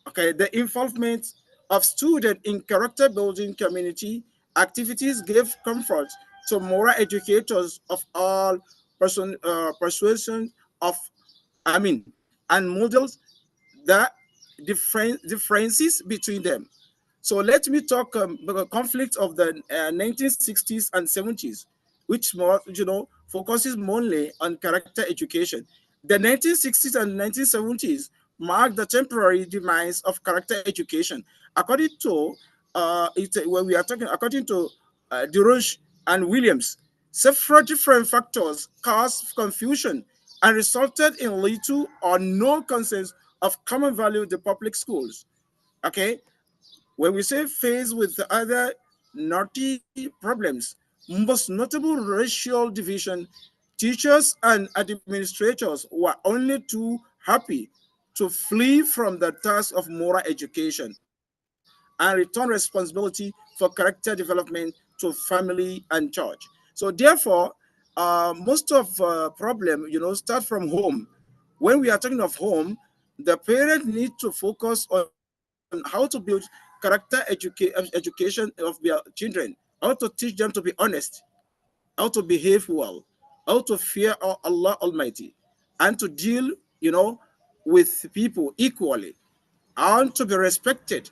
Okay, the involvement of students in character building community activities gave comfort to moral educators of all persuasion of, and models the differences between them. So let me talk the conflict of the 1960s and 70s, which more focuses mainly on character education. The 1960s and 1970s marked the temporary demise of character education, according to when we are talking according to Duroche and Williams. Several different factors caused confusion and resulted in little or no consensus of common value in the public schools. Okay, when we say faced with the other naughty problems, most notable racial division, teachers and administrators were only too happy to flee from the task of moral education and return responsibility for character development to family and church. So therefore, most of problem, start from home. When we are talking of home, the parent need to focus on how to build character education of their children, how to teach them to be honest, how to behave well, how to fear Allah Almighty, and to deal, with people equally, and to be respected.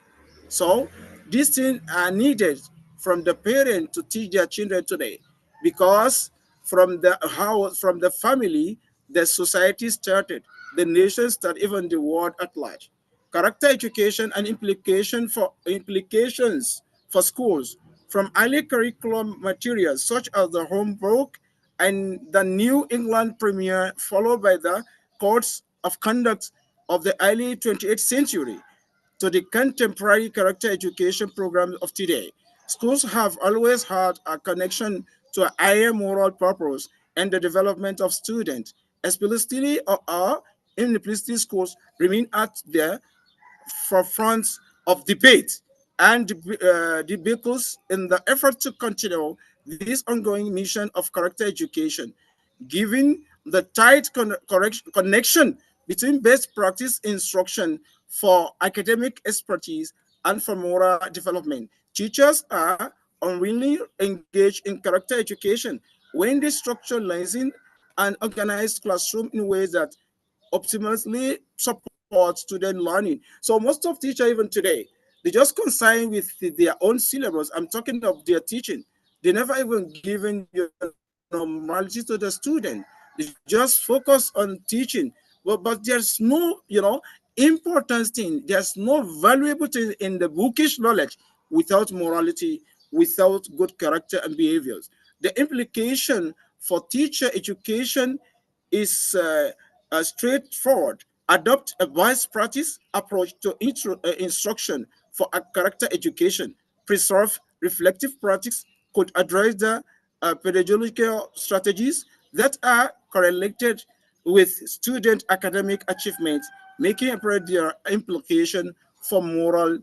So these things are needed from the parent to teach their children today, because from the house, from the family, the society started, the nation started, even the world at large. Character education and implications for schools, from early curriculum materials such as the homework and the New England Premier, followed by the codes of conduct of the early 28th century, to the contemporary character education programs of today. Schools have always had a connection to a higher moral purpose and the development of students. Explicitly or implicitly, schools remain at the forefront of debate and debates in the effort to continue this ongoing mission of character education, given the tight connection between best practice instruction for academic expertise and for moral development. Teachers are unwillingly engaged in character education when they structure lessons and organize classroom in ways that optimally support student learning. So most of teachers even today, they just concern with their own syllabus. I'm talking of their teaching. They never even given normality to the student. They just focus on teaching. But there's no, important thing. There's no valuable thing in the bookish knowledge without morality, without good character and behaviors. The implication for teacher education is straightforward. Adopt a wise practice approach to instruction for a character education. Preserve reflective practice could address the pedagogical strategies that are correlated with student academic achievements, making apparent their implication for moral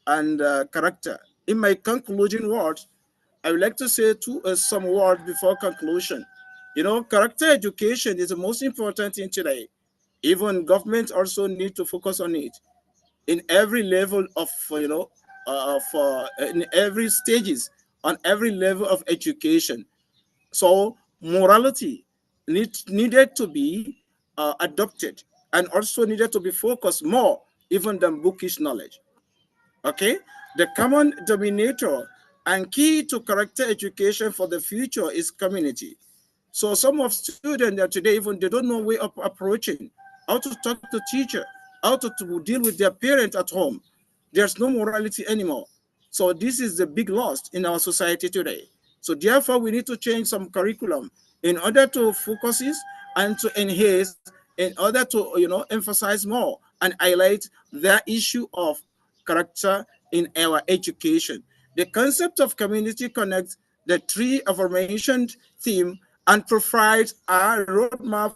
and character. In my concluding words, I would like to say some words before conclusion. Character education is the most important thing today. Even governments also need to focus on it in every level of, for in every stages, on every level of education. So morality needed to be adopted, and also needed to be focused more even than bookish knowledge. Okay, the common denominator and key to character education for the future is community. So some of students that today even they don't know way of approaching, how to talk to teacher, how to deal with their parents at home. There's no morality anymore. So this is the big loss in our society today. So therefore we need to change some curriculum in order to focus this and to enhance, in order to emphasize more and highlight the issue of character in our education. The concept of community connects the three aforementioned theme and provides a roadmap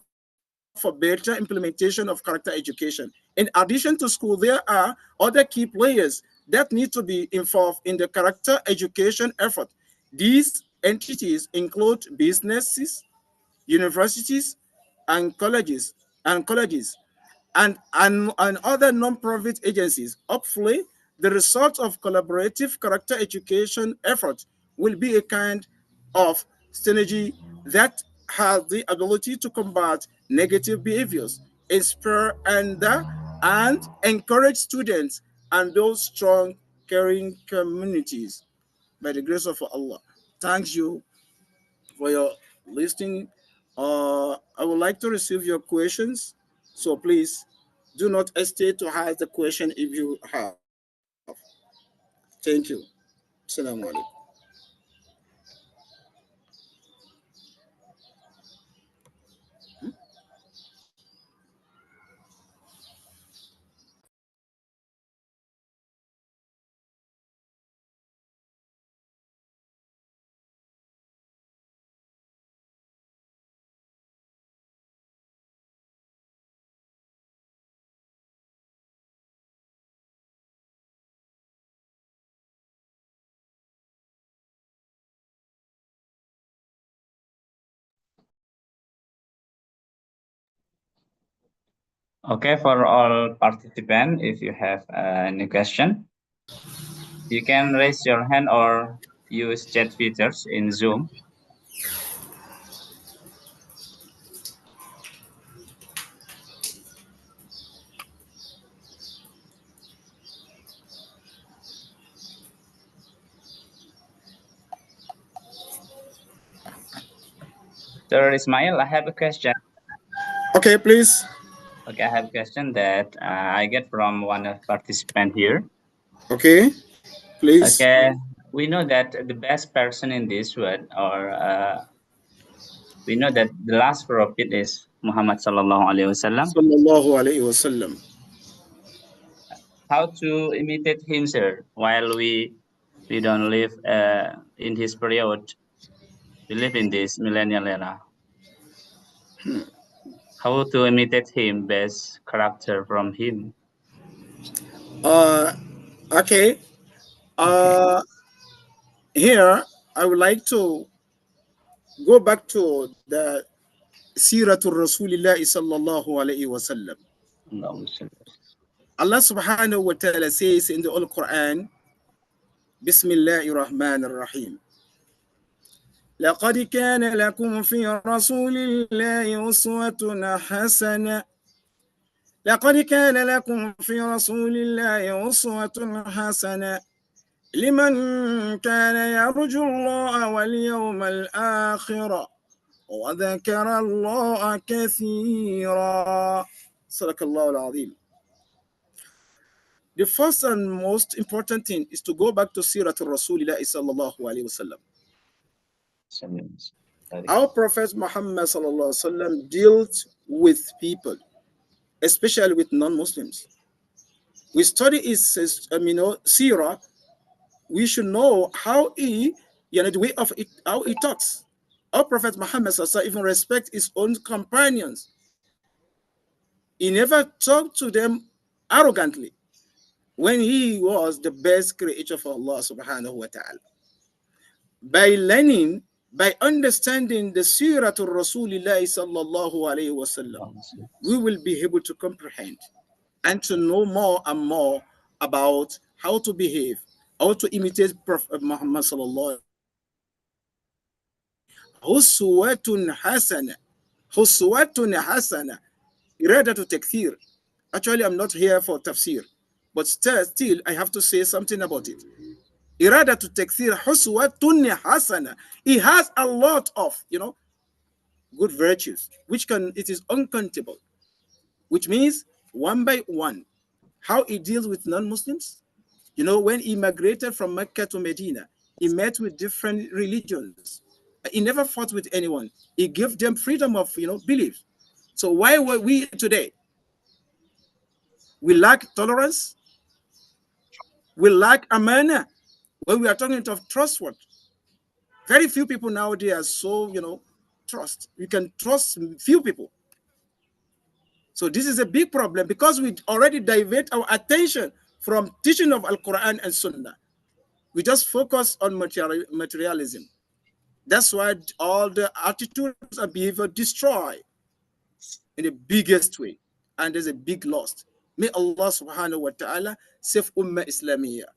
for better implementation of character education. In addition to school, there are other key players that need to be involved in the character education effort. These entities include businesses, universities, and colleges, and other non-profit agencies. Hopefully, the result of collaborative character education efforts will be a kind of synergy that has the ability to combat negative behaviors, inspire and encourage students and build strong, caring communities. By the grace of Allah. Thanks you for your listening. I would like to receive your questions. So please do not hesitate to ask the question if you have. Thank you. Assalamu alaikum. Okay, for all participants, if you have any question, you can raise your hand or use chat features in Zoom. Sir Ismail, I have a question. Okay, please. Okay, I have a question that I get from one of participant here. Okay, please. Okay, we know that the best person in this world, or we know that the last prophet is Muhammad Sallallahu Alaihi Wasallam. Sallallahu alayhi wasallam. How to imitate him, sir, while we don't live in his period. We live in this millennial era. How to imitate him, best character from him. Uh, okay. Okay. Here I would like to go back to the Siratul Rasulillah sallallahu alayhi wasallam. Allah subhanahu wa ta'ala says in the Holy Quran, Bismillahir Rahmanir Rahim. لقد كان لكم في رسول الله أسوة حسنة لقد كان لكم في رسول الله أسوة حسنة لمن كان يرجو الله واليوم الآخر وذكر الله كثيرا صدق الله العظيم. The first and most important thing is to go back to Siratul Rasulillah sallallahu alayhi wasallam. Our Prophet Muhammad sallallahu alaihi wasallam dealt with people, especially with non-Muslims. We study his, Sirah. We should know how the way of it, how he talks. Our Prophet Muhammad sallallahu alaihi wasallam even respect his own companions. He never talked to them arrogantly when he was the best creator for Allah subhanahu wa ta'ala. By learning, by understanding the Siratul Rasulillah sallallahu alayhi wasallam, we will be able to comprehend and to know more and more about how to behave, how to imitate Prophet Muhammad sallallahu Huswatun hasana. Huswatun hasana. Iradatu takthir. Actually, I'm not here for tafsir, but still I have to say something about it. Irada to takthir huswatun hasana. He has a lot of, good virtues, it is uncountable, which means one by one, how he deals with non-Muslims. When he migrated from Mecca to Medina, he met with different religions. He never fought with anyone. He gave them freedom of, belief. So why were we today? We lack tolerance. We lack amana. When we are talking of trustworthy, very few people nowadays are so, trust. You can trust few people. So this is a big problem because we already divert our attention from teaching of Al-Quran and Sunnah. We just focus on materialism. That's why all the attitudes and behavior destroy in the biggest way. And there's a big loss. May Allah subhanahu wa ta'ala save Ummah Islamiyah.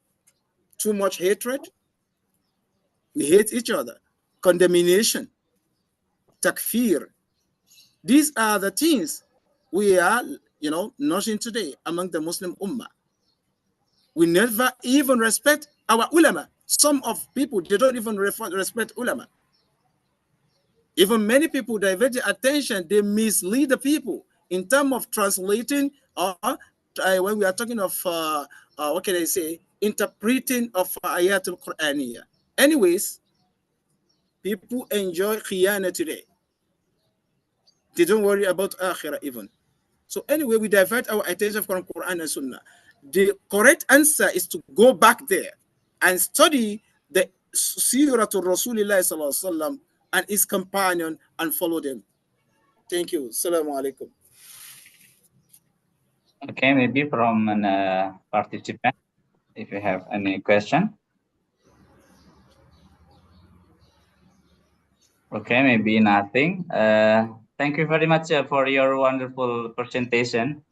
Too much hatred. We hate each other. Condemnation. Takfir. These are the things we are, nothing today among the Muslim Ummah. We never even respect our ulama. Some of people, they don't even respect ulama. Even many people divert the attention, they mislead the people in terms of translating or when we are talking of, what can I say, interpreting of Ayatul Qur'aniyah. Anyways, people enjoy khiyana today. They don't worry about akhirah even. So anyway, we divert our attention from Quran and Sunnah. The correct answer is to go back there and study the Siratul Rasulillah sallallahu alaihi wasallam and his companion and follow them. Thank you. Assalamu alaikum. Okay, maybe from an participant, if you have any question. Okay, maybe nothing. Thank you very much for your wonderful presentation.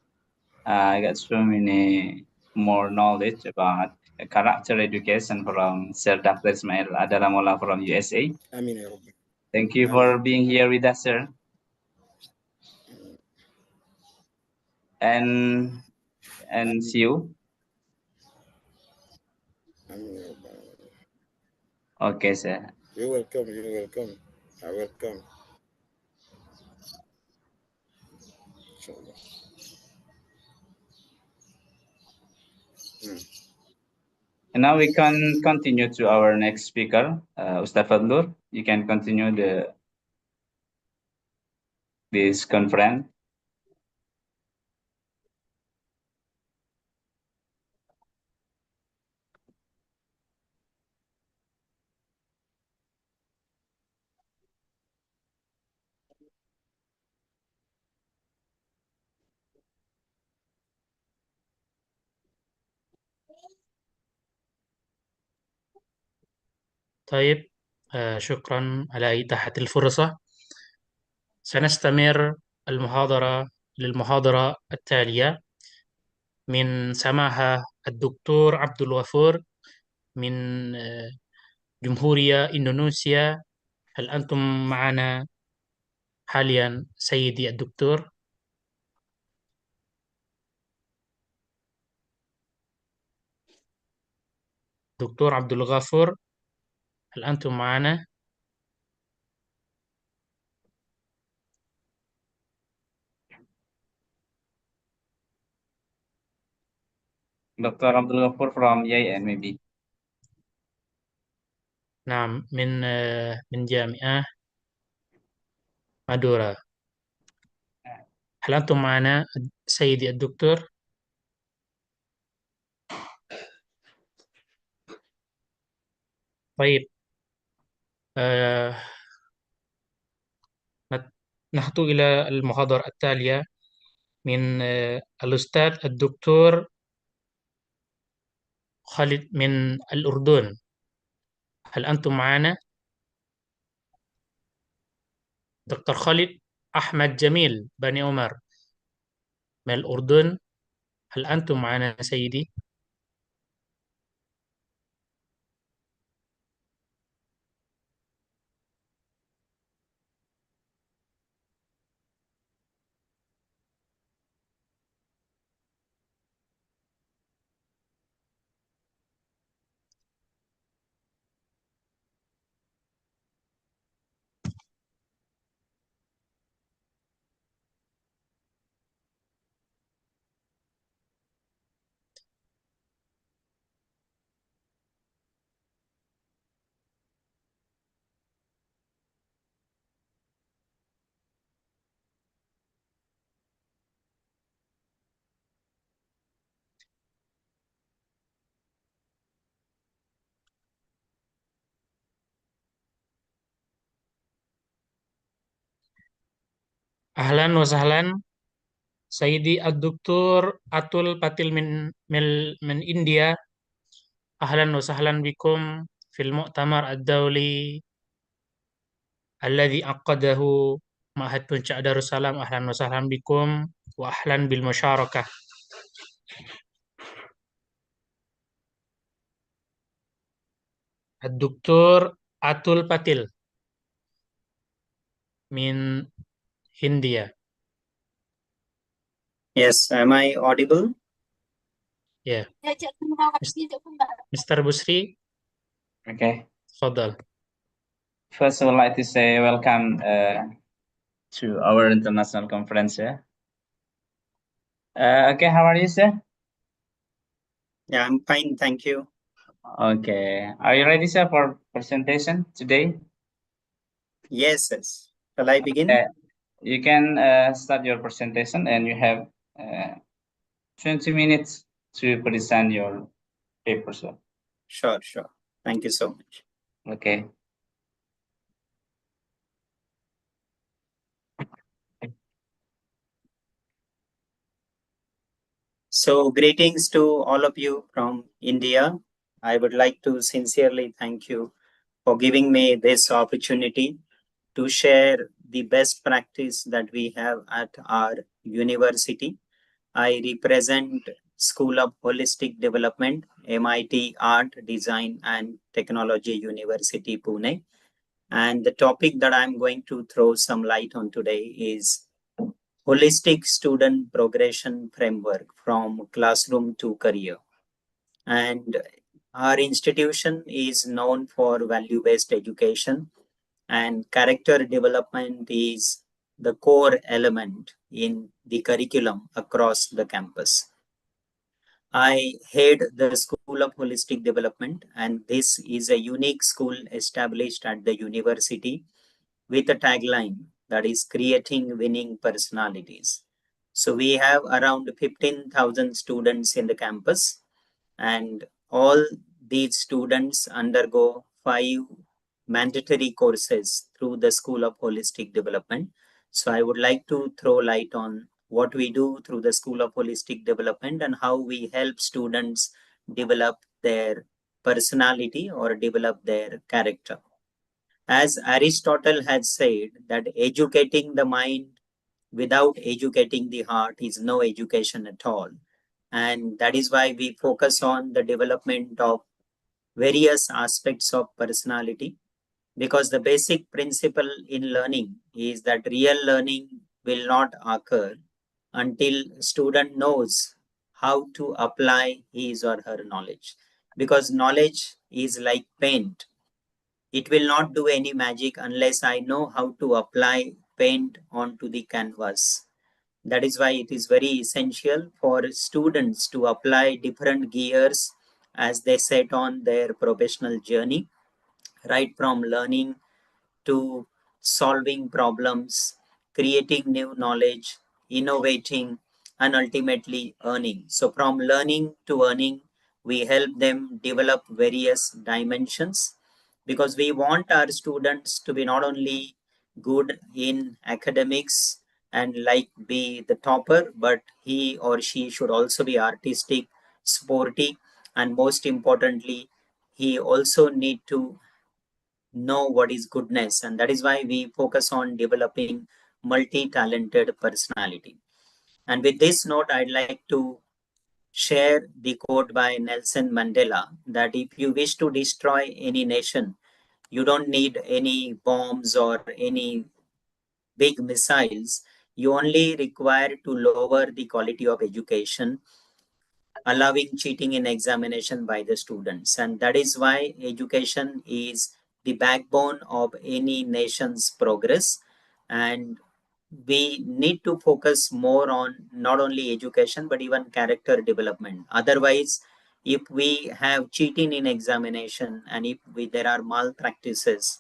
I got so many more knowledge about character education from Sir Dr. Ismail Adaramola from USA. Thank you for being here with us, sir. And see you. Okay, sir. You're welcome. You're welcome. I welcome. And now we can continue to our next speaker, Ustaz Fadlur. You can continue this conference. طيب، شكرا على إتاحة الفرصة. سنستمر للمحاضرة التالية من سماحة الدكتور عبد الغفور من جمهورية إندونيسيا. هل أنتم معنا حاليا سيدي الدكتور؟ دكتور عبد الغفور، هل أنتم معنا؟ Dr. Abdul Ghafur from YIN maybe. نعم، من جامعة مادورا. هل أنتم معنا سيدي الدكتور؟ طيب، نخطو إلى المحاضرة التالية من الأستاذ الدكتور خالد من الأردن. هل أنتم معنا؟ دكتور خالد أحمد جميل بني عمر من الأردن. هل أنتم معنا سيدي؟ أهلا وسهلا سيدي الدكتور أتول باتيل من إنديا. أهلا وسهلا بكم في المؤتمر الدولي الذي عقده معهد بنشأ دارussalam. أهلا وسهلا بكم وأهلا بالمشاركة. الدكتور أتول باتيل من هندية. Yes, am I audible? Yeah. Mr. Busri, Okay. تفضل. First, I would like to say welcome to our international conference. Okay, how are you, sir? Yeah, I'm fine, thank you. Okay. Are you ready, sir, for presentation today? Yes, yes. Shall I begin? You can start your presentation and you have 20 minutes to present your paper, sir. Sure, sure. Thank you so much. Okay. So, greetings to all of you from India. I would like to sincerely thank you for giving me this opportunity to share the best practice that we have at our university. I represent School of Holistic Development, MIT Art, Design and Technology University, Pune. And the topic that I'm going to throw some light on today is Holistic Student Progression Framework from Classroom to Career. And our institution is known for value-based education, and character development is the core element in the curriculum across the campus. I head the School of Holistic Development, and this is a unique school established at the university with a tagline that is creating winning personalities. So we have around 15,000 students in the campus, and all these students undergo 5 mandatory courses through the School of Holistic Development. So I would like to throw light on what we do through the School of Holistic Development and how we help students develop their personality or develop their character. As Aristotle had said, that educating the mind without educating the heart is no education at all. And that is why we focus on the development of various aspects of personality, because the basic principle in learning is that real learning will not occur until student knows how to apply his or her knowledge, because knowledge is like paint. It will not do any magic unless I know how to apply paint onto the canvas. That is why it is very essential for students to apply different gears as they set on their professional journey, right from learning to solving problems, creating new knowledge, innovating, and ultimately earning. So, from learning to earning, we help them develop various dimensions, because we want our students to be not only good in academics and like be the topper, but he or she should also be artistic, sporty, and most importantly, he also need to know what is goodness. And that is why we focus on developing multi-talented personality. And with this note, I'd like to share the quote by Nelson Mandela, that if you wish to destroy any nation, you don't need any bombs or any big missiles. You only require to lower the quality of education, allowing cheating in examination by the students. And that is why education is the backbone of any nation's progress. And we need to focus more on not only education but even character development. Otherwise, if we have cheating in examination and if there are malpractices,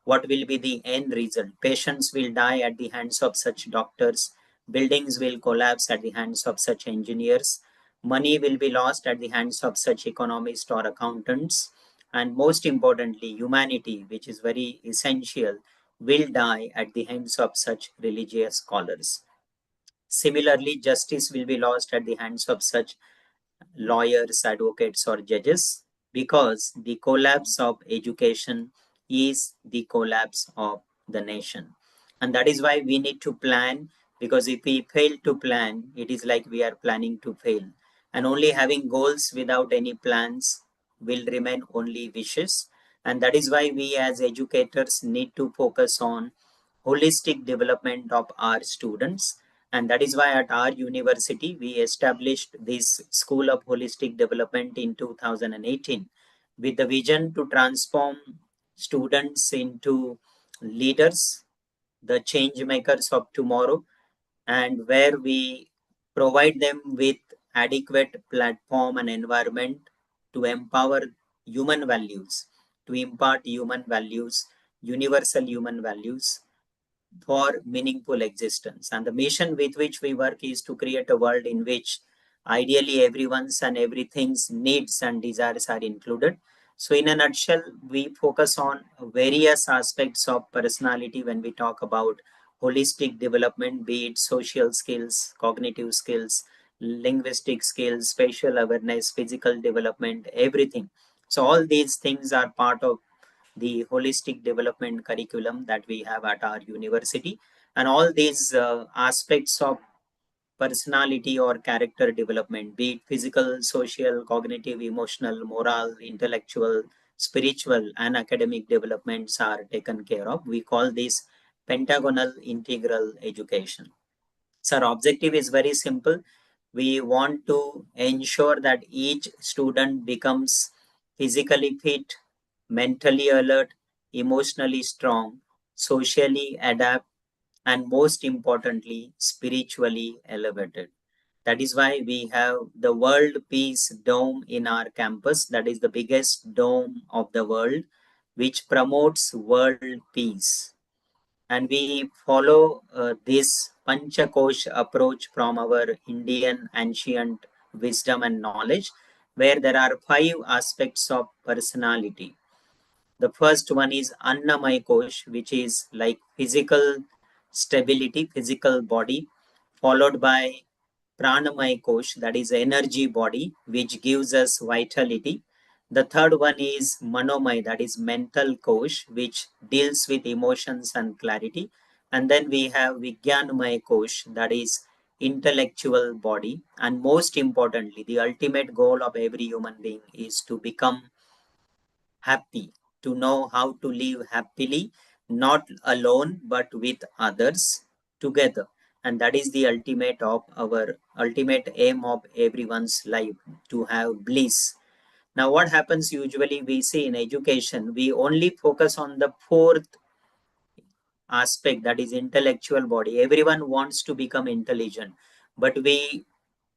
what will be the end result? Patients will die at the hands of such doctors, buildings will collapse at the hands of such engineers, money will be lost at the hands of such economists or accountants, and most importantly, humanity, which is very essential, will die at the hands of such religious scholars. Similarly, justice will be lost at the hands of such lawyers, advocates, or judges, because the collapse of education is the collapse of the nation. And that is why we need to plan, because if we fail to plan, it is like we are planning to fail. And only having goals without any plans will remain only wishes. And that is why we as educators need to focus on holistic development of our students. And that is why at our university, we established this School of Holistic Development in 2018 with the vision to transform students into leaders, the change makers of tomorrow, and where we provide them with adequate platform and environment to empower human values, to impart human values, universal human values, for meaningful existence. And the mission with which we work is to create a world in which ideally everyone's and everything's needs and desires are included. So in a nutshell, we focus on various aspects of personality when we talk about holistic development, be it social skills, cognitive skills, linguistic skills, spatial awareness, physical development, everything. So all these things are part of the holistic development curriculum that we have at our university. And all these aspects of personality or character development, be it physical, social, cognitive, emotional, moral, intellectual, spiritual, and academic developments are taken care of. We call this pentagonal integral education. So our objective is very simple. We want to ensure that each student becomes physically fit, mentally alert, emotionally strong, socially adept, and most importantly, spiritually elevated. That is why we have the World Peace Dome in our campus. That is the biggest dome of the world, which promotes world peace. And we follow this Panchakosh approach from our Indian ancient wisdom and knowledge, where there are 5 aspects of personality. The first one is Annamay Kosh, which is like physical stability, physical body, followed by Pranamay Kosh, that is energy body, which gives us vitality. The third one is Manomay, that is mental Kosh, which deals with emotions and clarity. And then we have Vijnanamay Kosh, that is intellectual body. And most importantly, the ultimate goal of every human being is to become happy, to know how to live happily, not alone, but with others together. And that is the ultimate aim of everyone's life, to have bliss. Now, what happens usually we see in education, we only focus on the fourth aspect, that is intellectual body. Everyone wants to become intelligent, but we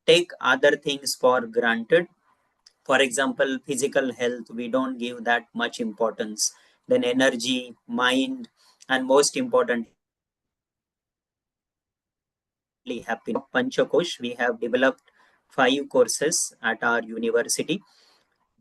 take other things for granted. For example, physical health, we don't give that much importance. Then energy, mind, and most importantly, happiness. Panchakosh, we have developed 5 courses at our university.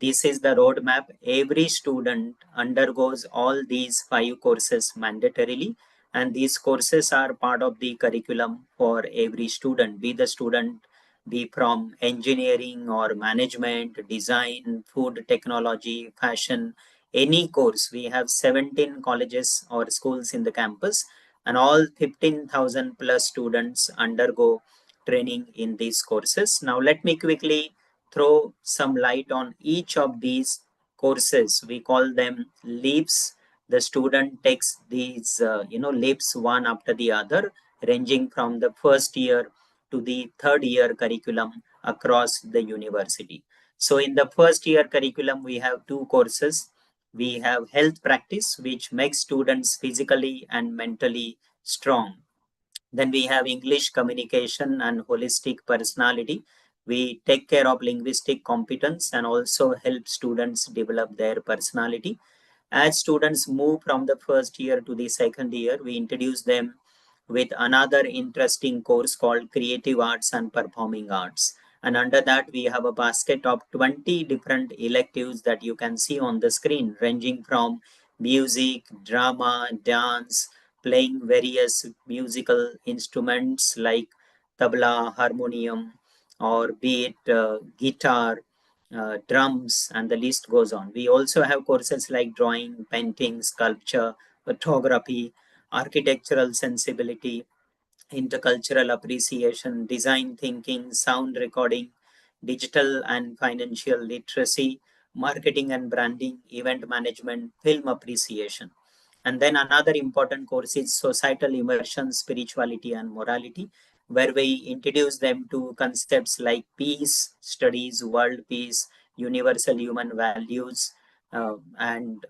This is the roadmap. Every student undergoes all these 5 courses mandatorily, and these courses are part of the curriculum for every student, be the student be from engineering or management, design, food technology, fashion, any course. We have 17 colleges or schools in the campus, and all 15,000 plus students undergo training in these courses. Now, let me quickly throw some light on each of these courses. We call them leaps. The student takes these leaps one after the other, ranging from the first year to the third year curriculum across the university. So in the first year curriculum, we have 2 courses. We have health practice, which makes students physically and mentally strong. Then we have English communication and holistic personality. We take care of linguistic competence and also help students develop their personality. As students move from the first year to the second year, we introduce them with another interesting course called Creative Arts and Performing Arts. And under that, we have a basket of 20 different electives that you can see on the screen, ranging from music, drama, dance, playing various musical instruments like tabla, harmonium, or be it guitar, drums, and the list goes on. We also have courses like drawing, painting, sculpture, photography, architectural sensibility, intercultural appreciation, design thinking, sound recording, digital and financial literacy, marketing and branding, event management, film appreciation. And then another important course is societal immersion, spirituality, and morality, where we introduce them to concepts like peace studies, world peace, universal human values, and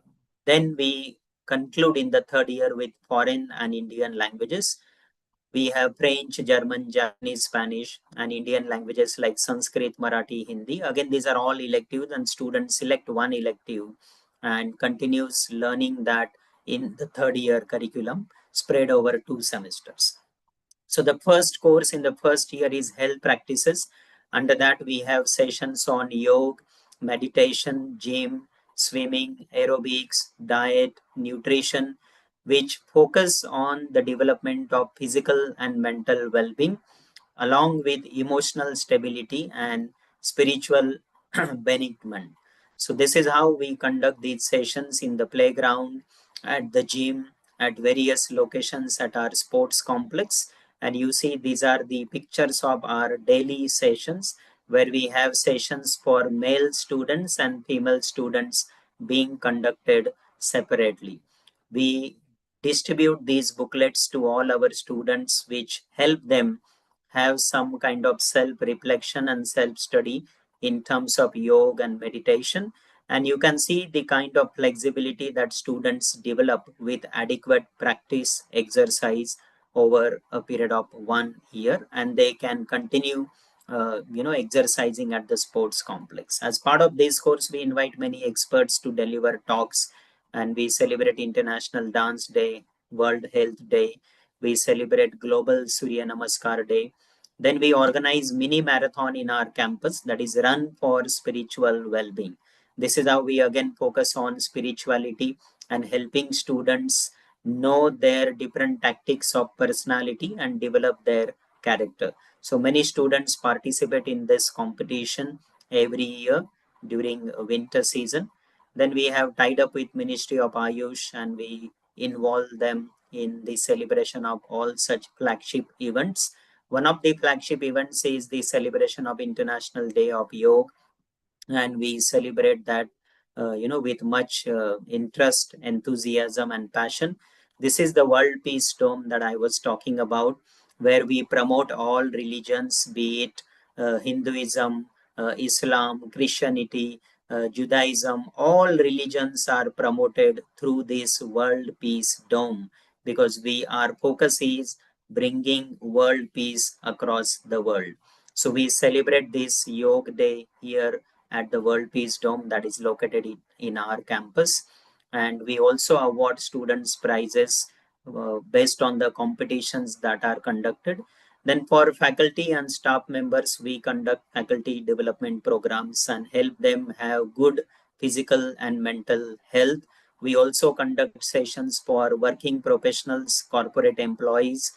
then we conclude in the third year with foreign and Indian languages. We have French, German, Japanese, Spanish, and Indian languages like Sanskrit, Marathi, Hindi. Again, these are all electives, and students select one elective and continues learning that in the third year curriculum spread over 2 semesters. So the first course in the first year is health practices. Under that, we have sessions on yoga, meditation, gym, swimming, aerobics, diet, nutrition, which focus on the development of physical and mental well-being, along with emotional stability and spiritual benefitment. So this is how we conduct these sessions in the playground, at the gym, at various locations at our sports complex. And you see these are the pictures of our daily sessions, where we have sessions for male students and female students being conducted separately. We distribute these booklets to all our students, which help them have some kind of self-reflection and self-study in terms of yoga and meditation. And you can see the kind of flexibility that students develop with adequate practice, exercise, over a period of 1 year, and they can continue exercising at the sports complex. As part of this course, we invite many experts to deliver talks, and we celebrate International Dance Day, World Health Day. We celebrate Global Surya Namaskar Day. Then we organize mini marathon in our campus, that is run for spiritual well-being. This is how we again focus on spirituality and helping students know their different tactics of personality and develop their character. So many students participate in this competition every year during winter season. Then we have tied up with Ministry of Ayush, and we involve them in the celebration of all such flagship events. One of the flagship events is the celebration of International Day of Yoga, and we celebrate that with much interest, enthusiasm, and passion. This is the World Peace Dome that I was talking about, where we promote all religions, be it Hinduism, Islam, Christianity, Judaism. All religions are promoted through this World Peace Dome, because our focus is bringing world peace across the world. So we celebrate this Yoga Day here at the World Peace Dome that is located in our campus. And we also award students prizes based on the competitions that are conducted. Then for faculty and staff members, we conduct faculty development programs and help them have good physical and mental health. We also conduct sessions for working professionals, corporate employees,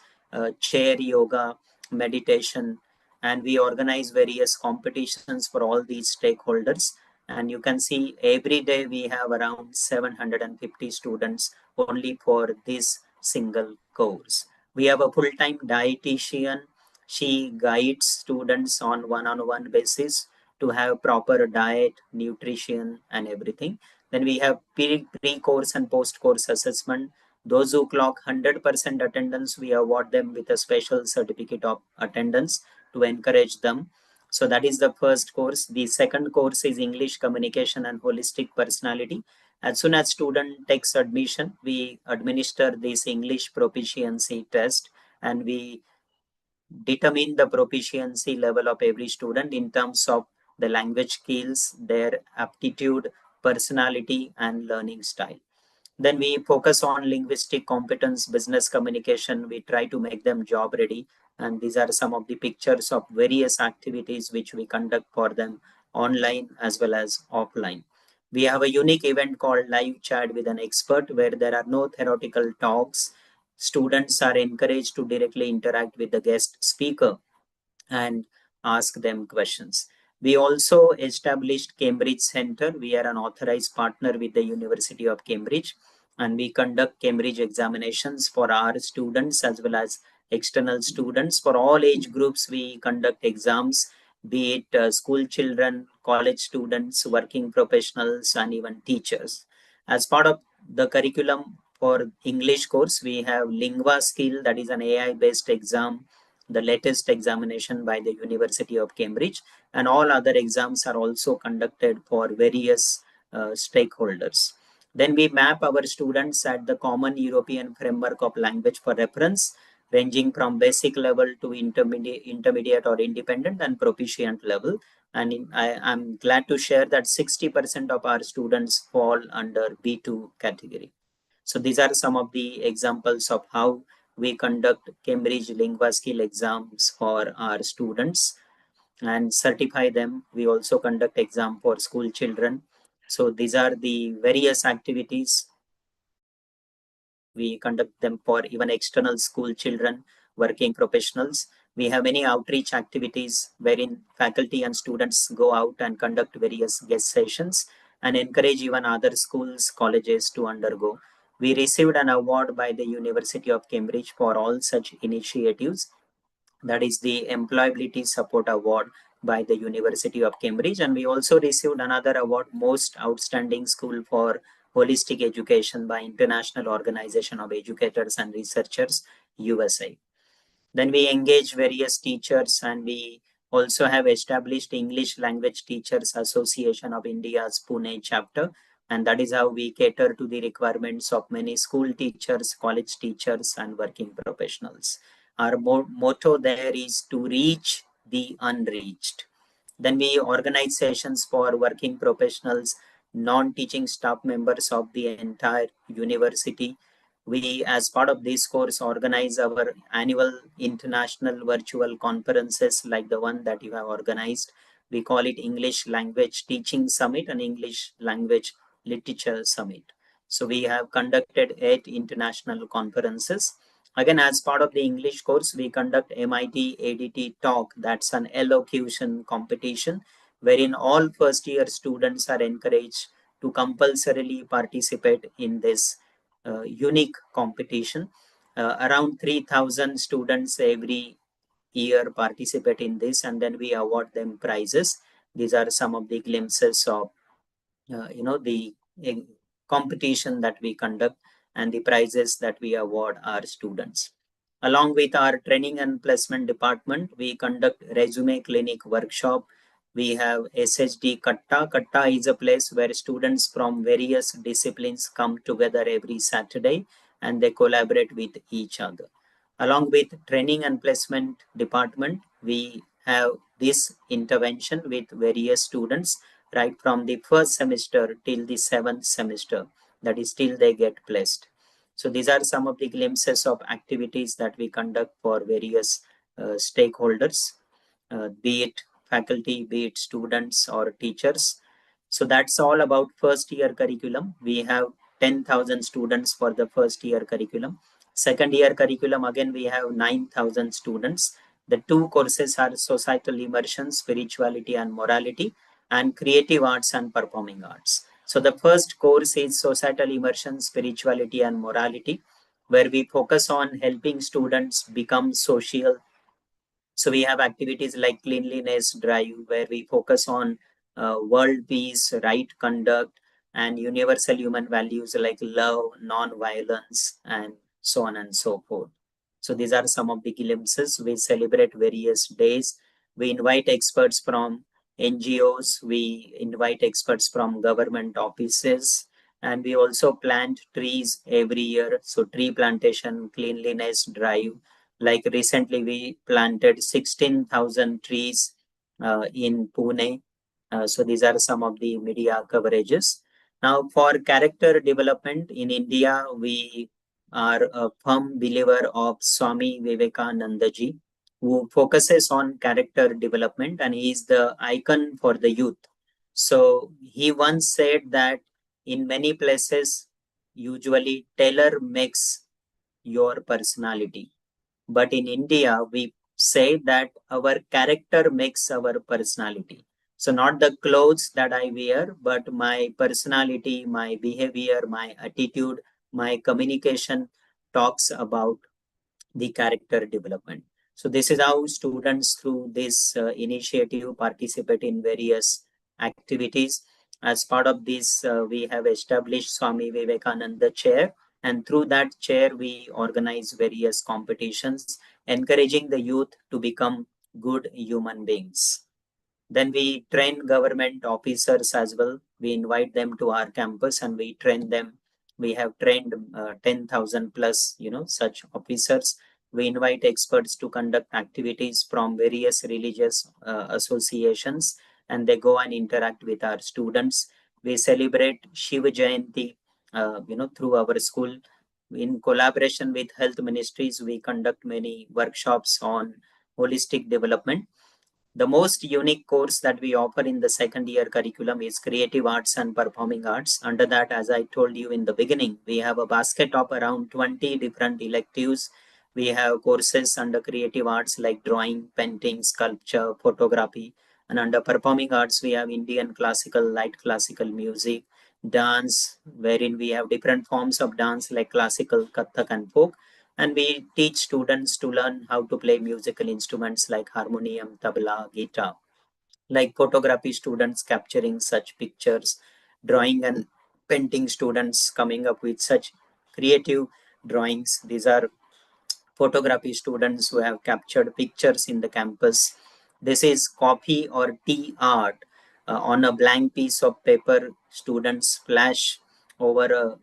chair yoga, meditation, and we organize various competitions for all these stakeholders. And you can see every day we have around 750 students only for this single course. We have a full-time dietitian. She guides students on one-on-one basis to have proper diet, nutrition, and everything. Then we have pre-course and post-course assessment. Those who clock 100% attendance, we award them with a special certificate of attendance to encourage them. So that is the first course. The second course is English Communication and Holistic Personality. As soon as student takes admission, we administer this English proficiency test, and we determine the proficiency level of every student in terms of the language skills, their aptitude, personality, and learning style. Then we focus on linguistic competence, business communication. We try to make them job ready. And these are some of the pictures of various activities which we conduct for them online as well as offline. We have a unique event called Live Chat with an Expert, where there are no theoretical talks. Students are encouraged to directly interact with the guest speaker and ask them questions. We also established Cambridge Center. We are an authorized partner with the University of Cambridge, and we conduct Cambridge examinations for our students as well as external students. For all age groups, we conduct exams, be it school children, college students, working professionals, and even teachers. As part of the curriculum for English course, we have Lingua Skill, that is an AI-based exam, the latest examination by the University of Cambridge, and all other exams are also conducted for various stakeholders. Then we map our students at the Common European Framework of Language for reference, ranging from basic level to intermediate or independent and proficient level. And I'm glad to share that 60% of our students fall under B2 category. So these are some of the examples of how we conduct Cambridge Lingua Skill exams for our students and certify them. We also conduct exam for school children. So these are the various activities. We conduct them for even external school children, working professionals. We have many outreach activities wherein faculty and students go out and conduct various guest sessions and encourage even other schools, colleges to undergo. We received an award by the University of Cambridge for all such initiatives. That is the Employability Support Award by the University of Cambridge. And we also received another award, Most Outstanding School for Holistic Education by International Organization of Educators and Researchers, USA. Then we engage various teachers, and we also have established English Language Teachers Association of India's Pune chapter And that is how we cater to the requirements of many school teachers, college teachers, and working professionals. Our motto there is to reach the unreached. Then we organize sessions for working professionals, non-teaching staff members of the entire university. We, as part of this course, organize our annual international virtual conferences like the one that you have organized. We call it English Language Teaching Summit and English Language Literature Summit. So we have conducted 8 international conferences. Again, as part of the English course, we conduct MIT ADT Talk. That's an elocution competition wherein all first year students are encouraged to compulsorily participate in this unique competition. Around 3,000 students every year participate in this, and then we award them prizes. These are some of the glimpses of the competition that we conduct and the prizes that we award our students. Along with our training and placement department, we conduct resume clinic workshop. We have SHD Katta. Katta is a place where students from various disciplines come together every Saturday and they collaborate with each other. Along with training and placement department, we have this intervention with various students right from the first semester till the 7th semester, that is till they get placed. So these are some of the glimpses of activities that we conduct for various stakeholders, be it faculty, be it students or teachers. So that's all about first year curriculum. We have 10,000 students for the first year curriculum. Second year curriculum, again, we have 9,000 students. The 2 courses are societal immersion, spirituality and morality, and creative arts and performing arts. So the first course is societal immersion, spirituality and morality, where we focus on helping students become social. So we have activities like cleanliness drive, where we focus on world peace, right conduct, and universal human values like love, non-violence, and so on and so forth. So these are some of the glimpses. We celebrate various days. We invite experts from NGOs. We invite experts from government offices. And we also plant trees every year. So tree plantation, cleanliness drive. Like recently, we planted 16,000 trees in Pune. So these are some of the media coverages. Now, for character development in India, we are a firm believer of Swami Vivekananda ji, who focuses on character development, and he is the icon for the youth. So he once said that in many places, usually tailor makes your personality. But in India, we say that our character makes our personality. So not the clothes that I wear, but my personality, my behavior, my attitude, my communication talks about the character development. So this is how students through this initiative participate in various activities. As part of this, we have established Swami Vivekananda Chair, and through that chair, we organize various competitions, encouraging the youth to become good human beings. Then we train government officers as well. We invite them to our campus and we train them. We have trained 10,000 plus, such officers. We invite experts to conduct activities from various religious associations, and they go and interact with our students. We celebrate Shiva Jayanti, through our school. In collaboration with health ministries, we conduct many workshops on holistic development. The most unique course that we offer in the second year curriculum is creative arts and performing arts. Under that, as I told you in the beginning, we have a basket of around 20 different electives. We have courses under creative arts like drawing, painting, sculpture, photography. And under performing arts, we have Indian classical, light classical music, dance, wherein we have different forms of dance like classical, Kathak and folk. And we teach students to learn how to play musical instruments like harmonium, tabla, guitar. Like photography students capturing such pictures, drawing and painting students coming up with such creative drawings. These are photography students who have captured pictures in the campus. This is coffee or tea art. on a blank piece of paper, students splash over a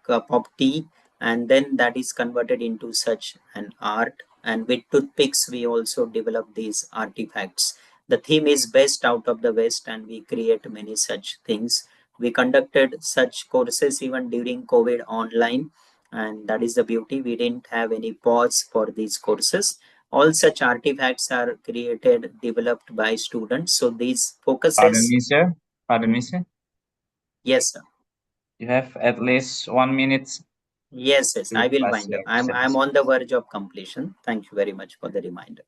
cup of tea, and then that is converted into such an art. And with toothpicks, we also develop these artifacts. The theme is best out of the West, and we create many such things. We conducted such courses even during COVID online, and that is the beauty. We didn't have any pause for these courses. All such artifacts are created, developed by students. So these Pardon focuses, me, sir. Pardon me, sir. yes, sir. You have at least 1 minute Yes, to I will pass wind up. your I'm on presentation. the verge of completion. Thank you very much for the reminder.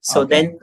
So Okay. then,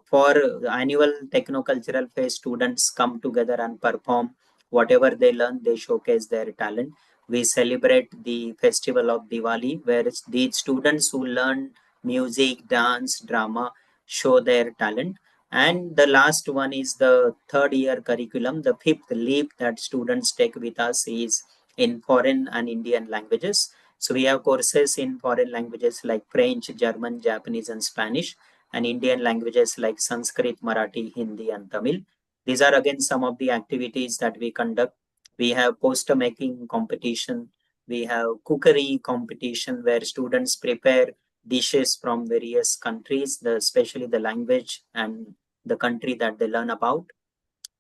for the annual Technocultural Fest, students come together and perform whatever they learn. They showcase their talent. We celebrate the festival of Diwali, where the students who learn music, dance, drama show their talent. And the last one is the third year curriculum. The fifth leap that students take with us is in foreign and Indian languages. So we have courses in foreign languages like French, German, Japanese, and Spanish, and Indian languages like Sanskrit, Marathi, Hindi, and Tamil. These are again some of the activities that we conduct. We have poster making competition. We have cookery competition where students prepare dishes from various countries, especially the language and the country that they learn about.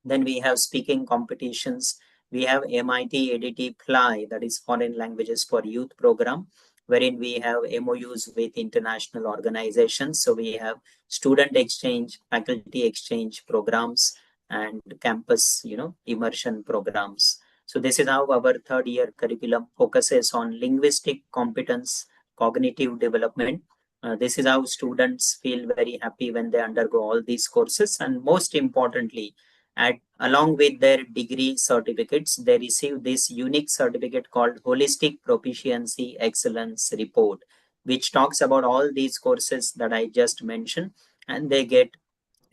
Then we have speaking competitions. We have MIT ADT Fly, that is Foreign Languages for Youth program, wherein we have MOUs with international organizations. So we have student exchange, faculty exchange programs, and campus, immersion programs. So this is how our third year curriculum focuses on linguistic competence, cognitive development. This is how students feel very happy when they undergo all these courses, and most importantly, along with their degree certificates, they receive this unique certificate called Holistic Proficiency Excellence Report, which talks about all these courses that I just mentioned, and they get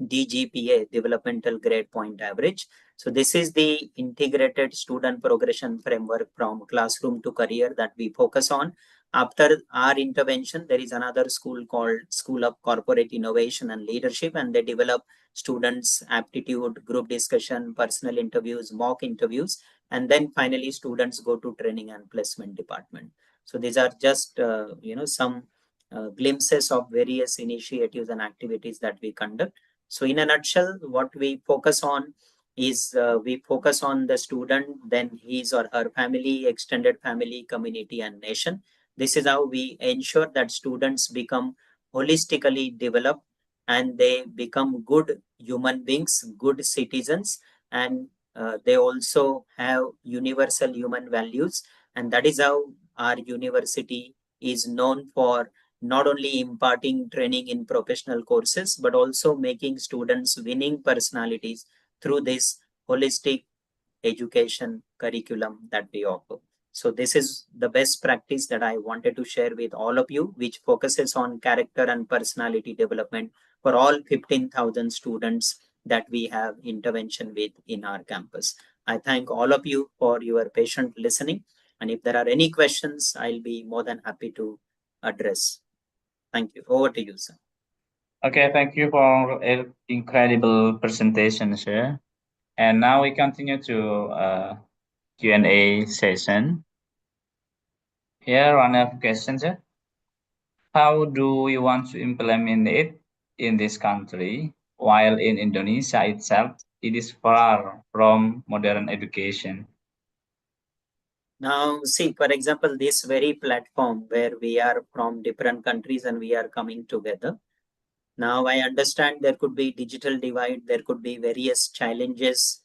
DGPA, Developmental Grade Point Average. So this is the integrated student progression framework from classroom to career that we focus on. After our intervention, there is another school called School of Corporate Innovation and Leadership, and they develop students' aptitude, group discussion, personal interviews, mock interviews, and then finally students go to training and placement department. So these are just some glimpses of various initiatives and activities that we conduct. So in a nutshell, what we focus on is we focus on the student, then his or her family, extended family, community, and nation. This is how we ensure that students become holistically developed and they become good human beings, good citizens, and they also have universal human values. And that is how our university is known for not only imparting training in professional courses, but also making students winning personalities through this holistic education curriculum that we offer. So this is the best practice that I wanted to share with all of you, which focuses on character and personality development for all 15,000 students that we have intervention with in our campus. I thank all of you for your patient listening. And if there are any questions, I'll be more than happy to address. Thank you. Over to you, sir. Okay, thank you for an incredible presentation, sir. And now we continue to Q&A session. Here, one of questions, sir. How do we want to implement it in this country, while in Indonesia itself, it is far from modern education? Now, see, for example, this very platform where we are from different countries and we are coming together. Now, I understand there could be digital divide, there could be various challenges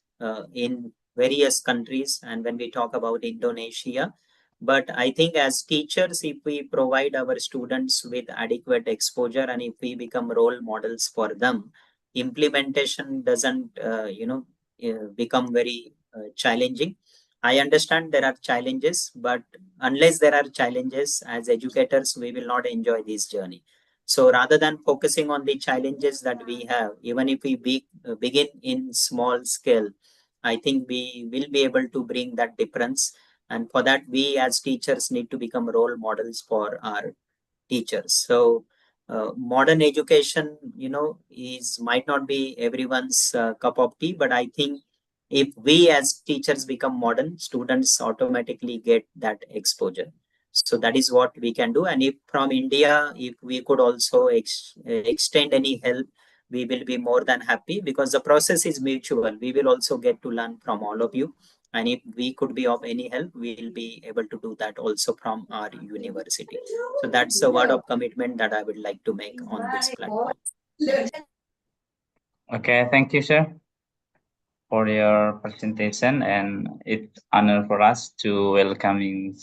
in various countries. And when we talk about Indonesia, but I think as teachers, if we provide our students with adequate exposure and if we become role models for them, implementation doesn't, become very challenging. I understand there are challenges, but unless there are challenges as educators, we will not enjoy this journey. So rather than focusing on the challenges that we have, even if we begin in small scale, I think we will be able to bring that difference. And for that, we as teachers need to become role models for our teachers. So modern education, might not be everyone's cup of tea, but I think if we as teachers become modern, students automatically get that exposure. So that is what we can do. And if from India, if we could also extend any help, we will be more than happy, because the process is mutual. We will also get to learn from all of you. And if we could be of any help, we will be able to do that also from our university. So that's a word of commitment that I would like to make on this platform. Okay, thank you, sir, for your presentation, and it's honor for us to welcoming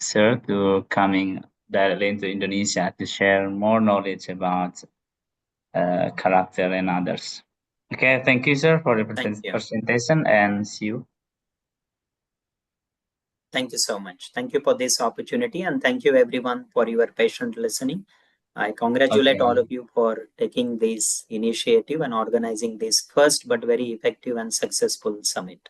sir to coming directly into Indonesia to share more knowledge about character and others. Okay, thank you, sir, for the Thank you. presentation, and see you. Thank you so much. Thank you for this opportunity, and thank you everyone for your patient listening. I congratulate all of you for taking this initiative and organizing this first but very effective and successful summit.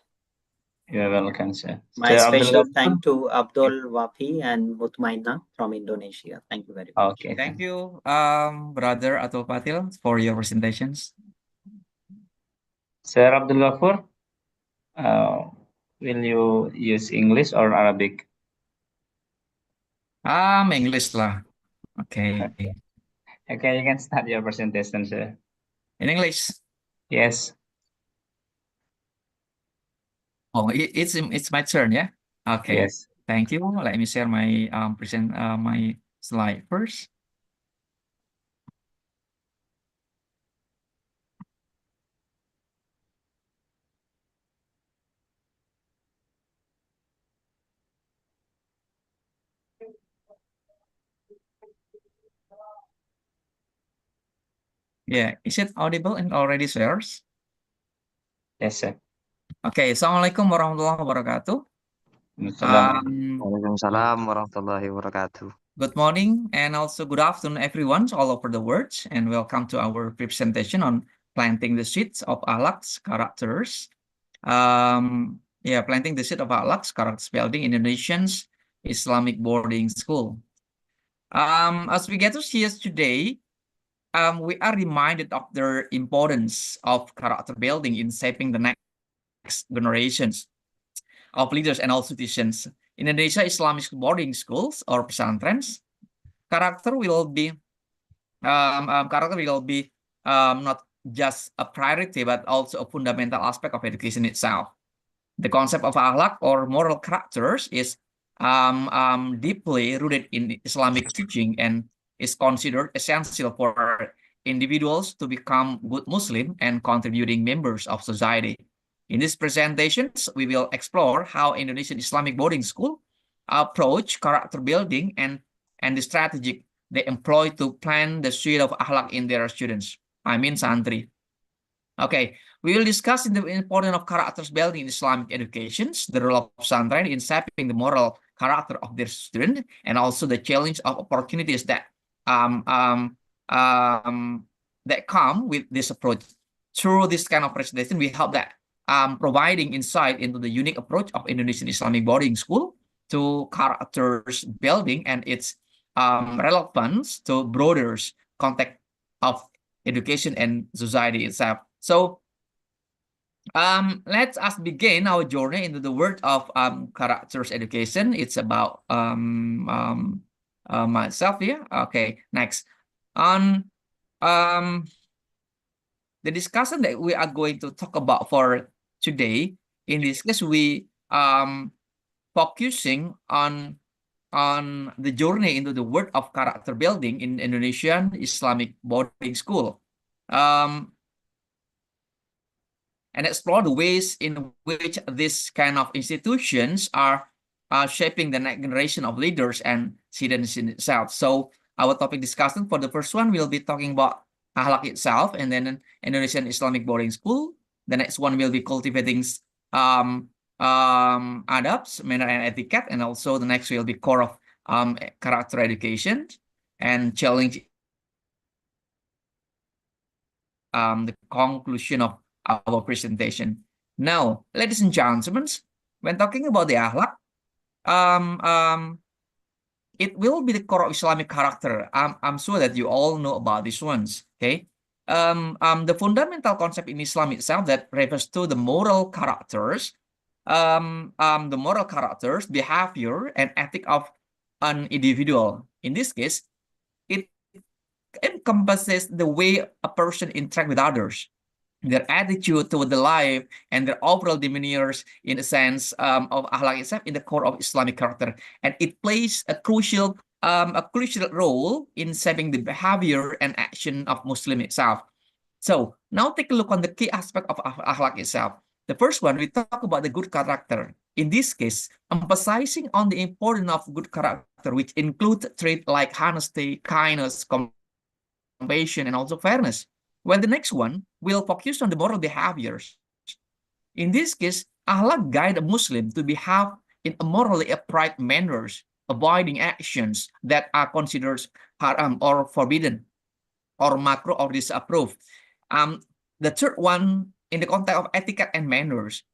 You're welcome, sir. My Sir special Abdul thank to Abdul Wafi and Mutmainna from Indonesia. Thank you very much. Okay, Thank you, Brother Atul Patil, for your presentations. Sir Abdul Ghafur, will you use English or Arabic? English lah. Okay. Okay, you can start your presentation, sir. In English? Yes. Oh, it's my turn, yeah? Okay. Yes. Thank you. Let me share my my slide first. Yeah, is it audible and already shares? Yes, sir. Okay, Assalamualaikum warahmatullahi wabarakatuh. Waalaikumsalam warahmatullahi wabarakatuh. Good morning and also good afternoon, everyone, all over the world, and welcome to our presentation on planting the seeds of akhlak's characters. Planting the seed of akhlak's characters building Indonesian's Islamic boarding school. As we get to see us today, we are reminded of the importance of character building in shaping the next generations of leaders and also citizens. In Indonesia, Islamic boarding schools or pesantrens, character will be not just a priority but also a fundamental aspect of education itself. The concept of akhlak or moral characters is deeply rooted in Islamic teaching and is considered essential for individuals to become good Muslim and contributing members of society. In these presentations, we will explore how Indonesian Islamic boarding school approach character building and the strategy they employ to plant the seed of akhlak in their students. I mean santri. Okay, we will discuss the importance of characters building in Islamic education, the role of santri in shaping the moral character of their student, and also the challenge of opportunities that that come with this approach. Through this kind of presentation, we hope that providing insight into the unique approach of Indonesian Islamic boarding school to characters building and its relevance to broader context of education and society itself. So let us begin our journey into the world of characters education. It's about myself here. Okay, next. On the discussion that we are going to talk about for today, in this case, we focusing on the journey into the world of character building in Indonesian Islamic boarding school, and explore the ways in which these kind of institutions are shaping the next generation of leaders and students in itself. So our topic discussion for the first one, we'll be talking about akhlak itself, and then Indonesian Islamic boarding school. The next one will be cultivating adabs, manner and etiquette, and also the next will be core of character education and challenge the conclusion of our presentation. Now, ladies and gentlemen, when talking about the akhlak, it will be the core of Islamic character. I'm sure that you all know about these ones. Okay. The fundamental concept in Islam itself that refers to the moral characters, behavior, and ethic of an individual. In this case, it encompasses the way a person interacts with others, their attitude toward the life, and their overall demeanors in a sense of akhlaq itself in the core of Islamic character. And it plays a crucial role in shaping the behavior and action of Muslim itself. So now take a look on the key aspect of akhlaq itself. The first one, we talk about the good character. In this case, emphasizing on the importance of good character, which include traits like honesty, kindness, compassion, and also fairness. While the next one will focus on the moral behaviors. In this case, akhlaq guide a Muslim to behave in a morally upright manners, avoiding actions that are considered haram or forbidden, or makruh or disapproved. The third one, in the context of etiquette and manners,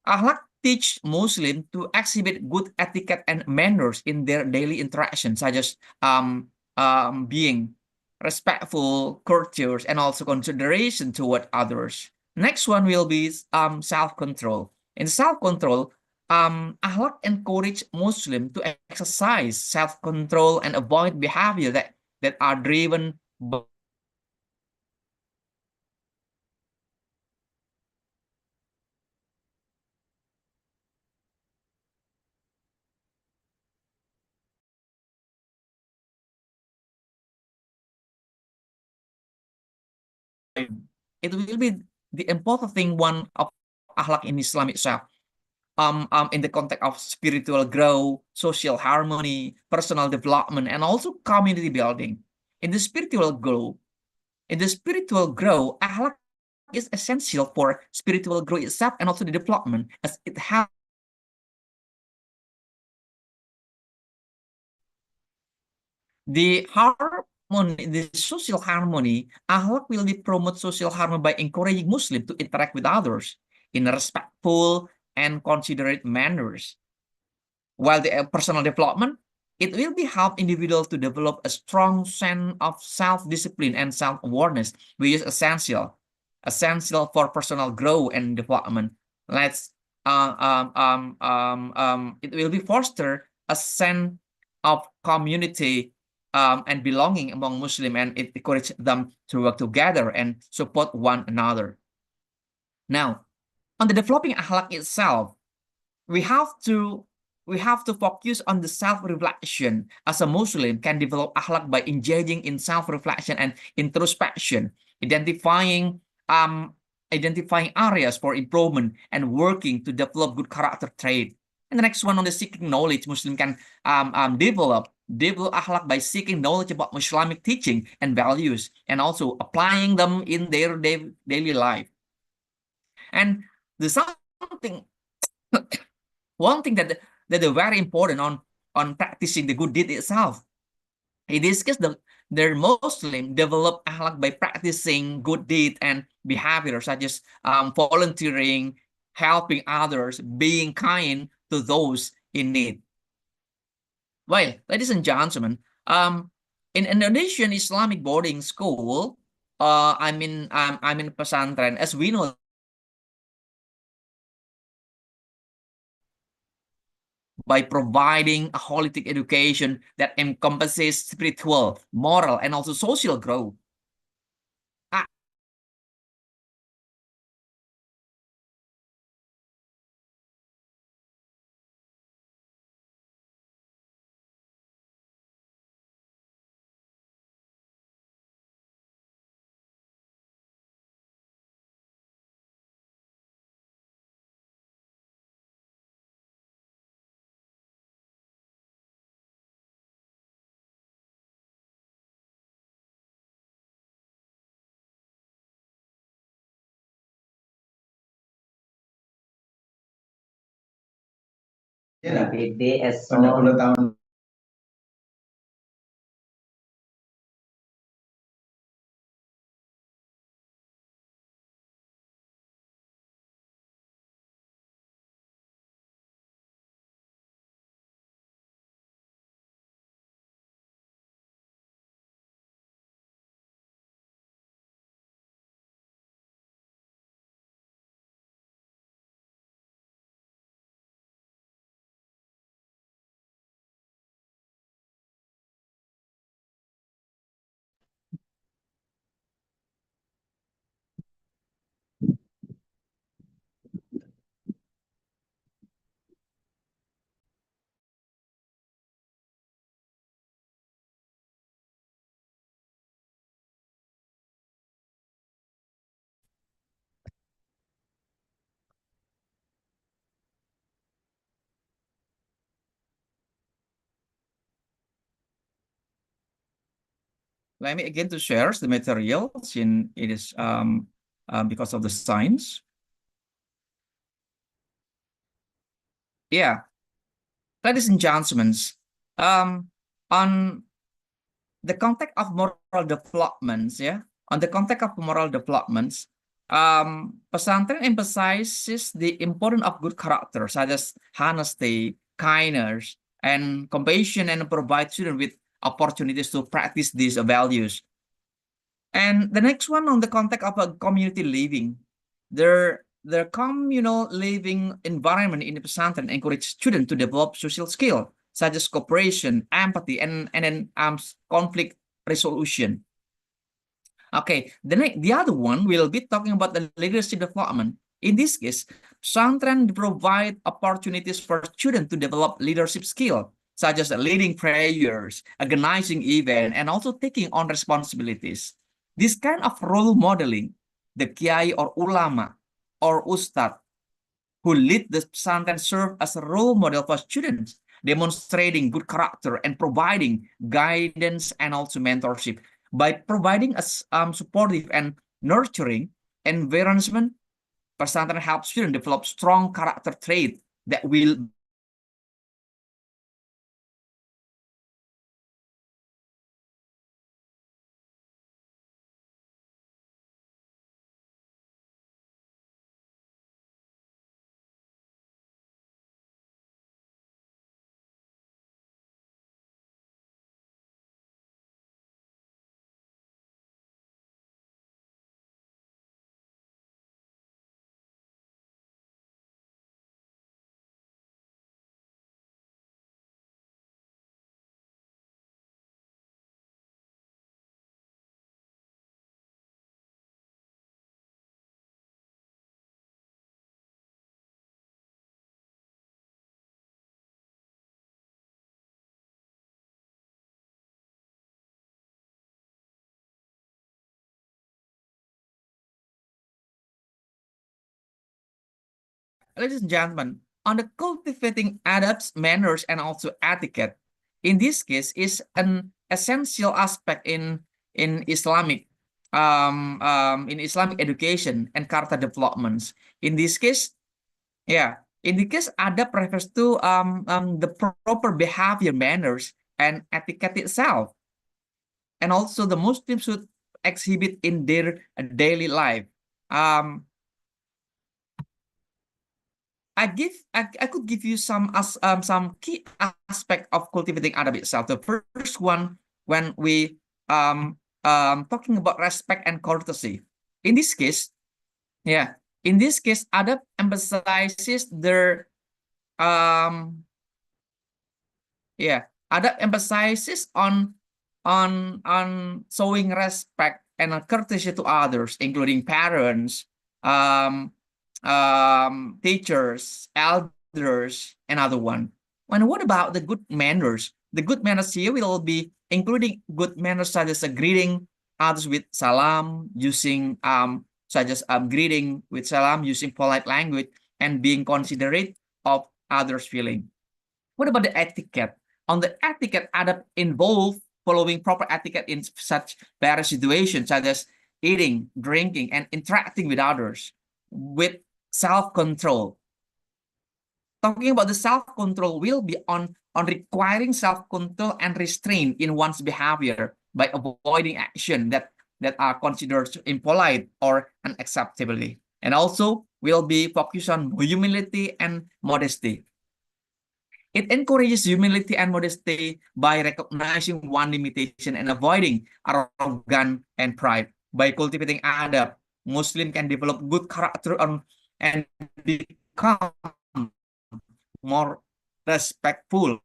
akhlaq teach Muslims to exhibit good etiquette and manners in their daily interactions, such as being respectful, courteous, and also consideration toward others. Next one will be self-control. In self-control, akhlaq encourage Muslim to exercise self-control and avoid behavior that are driven by it will be the important thing one of akhlaq in Islam itself. In the context of spiritual growth, social harmony, personal development, and also community building. In the spiritual growth, akhlaq is essential for spiritual growth itself and also the development, as it helps the social harmony. Akhlaq will promote social harmony by encouraging Muslims to interact with others in respectful and considerate manners. While the personal development, it will be help individuals to develop a strong sense of self-discipline and self-awareness, which is essential for personal growth and development. It will be foster a sense of community and belonging among Muslim, and it encourages them to work together and support one another. Now, on the developing akhlaq itself, we have to focus on the self-reflection. As a Muslim can develop akhlaq by engaging in self-reflection and introspection, identifying areas for improvement and working to develop good character trait. And the next one, on the seeking knowledge, Muslim can develop akhlaq by seeking knowledge about Islamic teaching and values, and also applying them in their daily life. And the something one thing that is very important on practicing the good deed itself. In this case, the Muslim develop akhlaq by practicing good deed and behavior, such as volunteering, helping others, being kind to those in need. Well, ladies and gentlemen, in Indonesian Islamic boarding school, I'm in pesantren. As we know, by providing a holistic education that encompasses spiritual, moral, and also social growth. Pdgs. tahun let me again to share the material since it is because of the science. Yeah, ladies and gentlemen, on the context of moral developments, on the context of moral developments, pesantren emphasizes the importance of good character, such as honesty, kindness, and compassion, and provide students with opportunities to practice these values. And the next one on the context of a community living, their communal living environment in the pesantren encourage students to develop social skill such as cooperation, empathy, and then conflict resolution. Okay, the other one we'll be talking about the leadership development. In this case, pesantren provide opportunities for students to develop leadership skill such as leading prayers, organizing events, and also taking on responsibilities. This kind of role modeling, the kiai or ulama or ustad who lead the pesantren serve as a role model for students, demonstrating good character and providing guidance and also mentorship. By providing a supportive and nurturing environment, pesantren helps students develop strong character traits that will ladies and gentlemen, on the cultivating adabs, manners, and also etiquette, in this case, is an essential aspect in Islamic education and character developments. In this case, in the case adab refers to the proper behavior, manners, and etiquette itself, and also the Muslims should exhibit in their daily life. I could give you some key aspect of cultivating adab itself. The first one, when we talking about respect and courtesy. In this case, adab emphasizes their adab emphasizes on showing respect and courtesy to others, including parents, teachers, elders, and other one. And what about the good manners? The good manners here will be including good manners such as greeting others with salam, using greeting with salam, using polite language, and being considerate of others' feeling. What about the etiquette? On the etiquette, adab involve following proper etiquette in such various situations, such as eating, drinking, and interacting with others, with self-control. Talking about the self-control will be on requiring self-control and restraint in one's behavior by avoiding action that are considered impolite or unacceptable. And also will be focused on humility and modesty. It encourages humility and modesty by recognizing one limitation and avoiding arrogance and pride. By cultivating adab, Muslim can develop good character and become more respectful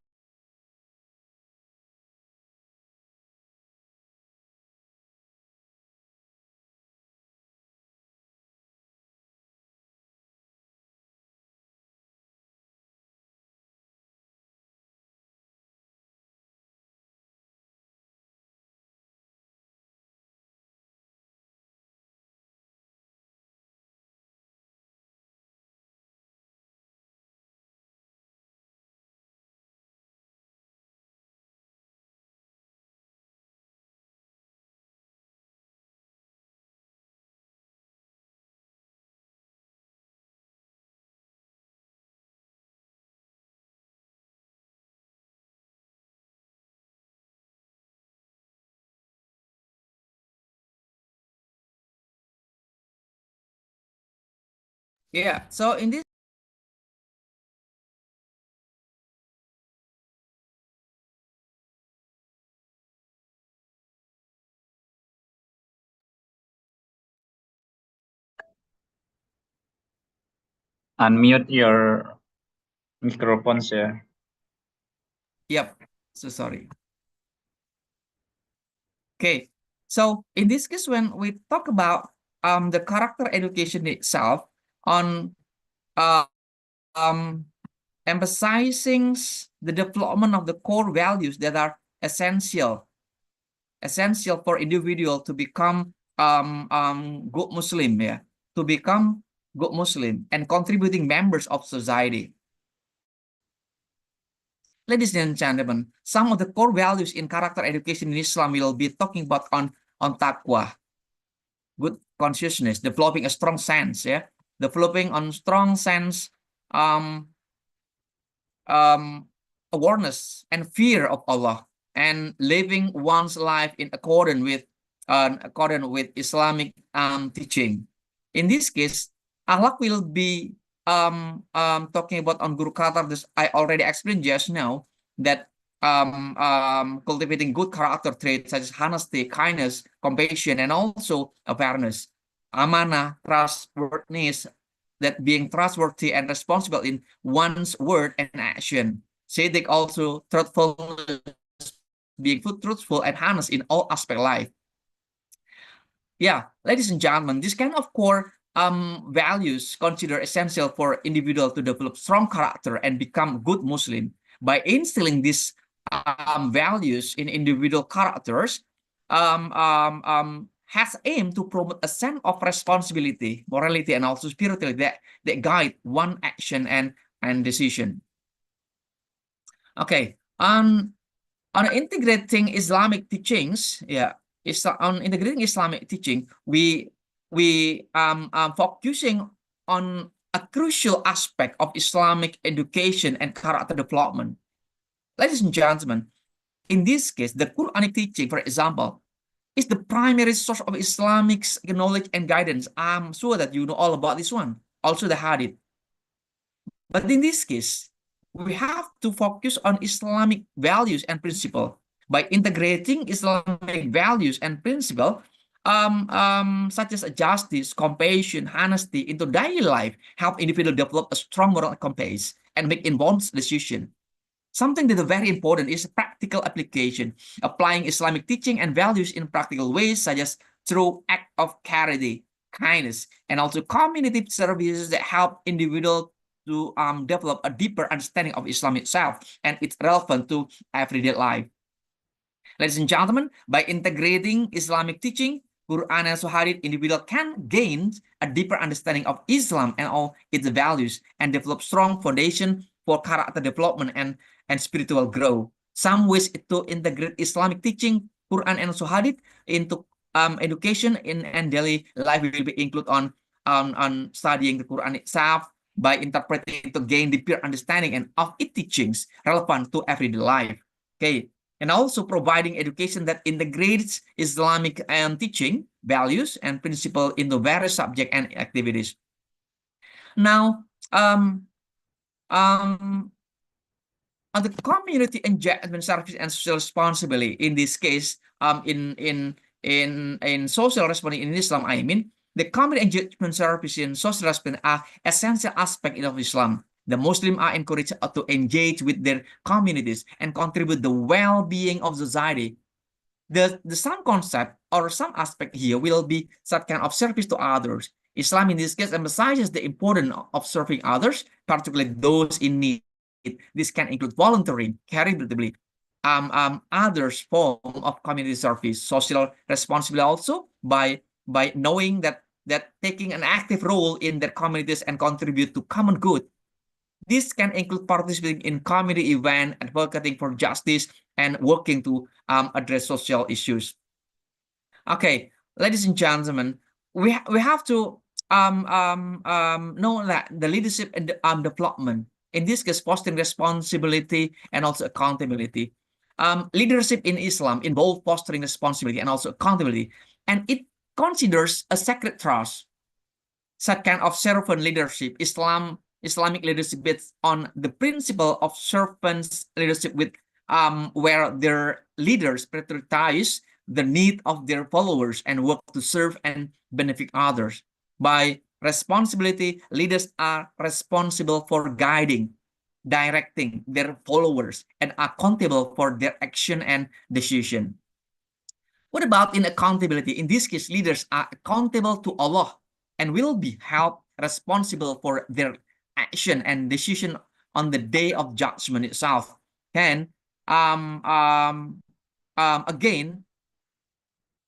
Yeah, so in this Unmute your microphone, sir. Yep, so sorry. Okay, so in this case, when we talk about the character education itself on emphasizing the development of the core values that are essential for individual to become good Muslim, yeah, to become good Muslim and contributing members of society. Ladies and gentlemen, some of the core values in character education in Islam will be talking about on taqwa, good consciousness, developing a strong sense, yeah, developing on strong sense, awareness and fear of Allah, and living one's life in accordance with Islamic teaching. In this case, Allah will be talking about on Guru Khatar. This I already explained just now that cultivating good character traits such as honesty, kindness, compassion, and also awareness, amanah, trustworthiness, that being trustworthy and responsible in one's word and action. Siddiq also truthfulness, being truthful and honest in all aspect of life. Yeah, ladies and gentlemen, this kind of core values considered essential for individual to develop strong character and become good Muslim. By instilling these values in individual characters, has aimed to promote a sense of responsibility, morality, and also spirituality that guide one action and decision. Okay, on integrating Islamic teachings, yeah, on integrating Islamic teaching, we focusing on a crucial aspect of Islamic education and character development. Ladies and gentlemen, in this case, the Quranic teaching, for example, is the primary source of Islamic knowledge and guidance. I'm sure that you know all about this one. Also the Hadith. But in this case, we have to focus on Islamic values and principle. By integrating Islamic values and principle, such as justice, compassion, honesty into daily life, help individuals develop a strong moral compass and make informed decisions. Something that is very important is practical application, applying Islamic teaching and values in practical ways, such as through act of charity, kindness, and also community services that help individuals to develop a deeper understanding of Islam itself and its relevant to everyday life. Ladies and gentlemen, by integrating Islamic teaching, Quran and Hadith, individual can gain a deeper understanding of Islam and all its values and develop strong foundation for character development and spiritual growth. Some ways to integrate Islamic teaching, Quran and Hadith into education and daily life will be include on studying the Quran itself, by interpreting to gain deeper understanding and of its teachings relevant to everyday life. Okay, and also providing education that integrates Islamic teaching, values, and principle into various subjects and activities. Now, on the community engagement service and social responsibility, in this case, in social responsibility in Islam, I mean, the community engagement service and social responsibility are essential aspects of Islam. The Muslims are encouraged to engage with their communities and contribute the well-being of society. The some concept or some aspect here will be some kind of service to others. Islam in this case emphasizes the importance of serving others, particularly those in need. This can include volunteering, charitably, others form of community service, social responsibility also by knowing that taking an active role in their communities and contribute to common good. This can include participating in community events, advocating for justice, and working to address social issues. Okay, ladies and gentlemen, we have to know that the leadership and development, in this case, fostering responsibility and also accountability. Leadership in Islam involves fostering responsibility and also accountability, and it considers a sacred trust. such kind of servant leadership, Islamic leadership based on the principle of servants leadership with where their leaders prioritize the need of their followers and work to serve and benefit others. By responsibility, leaders are responsible for guiding, directing their followers, and accountable for their action and decision. What about in accountability? In this case, leaders are accountable to Allah and will be held responsible for their action and decision on the day of judgment itself. And again,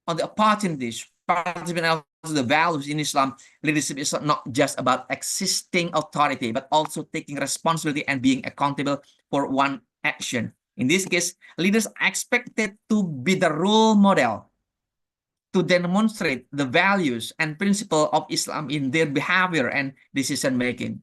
on the opportunities, participant also the values in Islam, leadership is not just about existing authority, but also taking responsibility and being accountable for one action. In this case, leaders are expected to be the role model to demonstrate the values and principle of Islam in their behavior and decision making.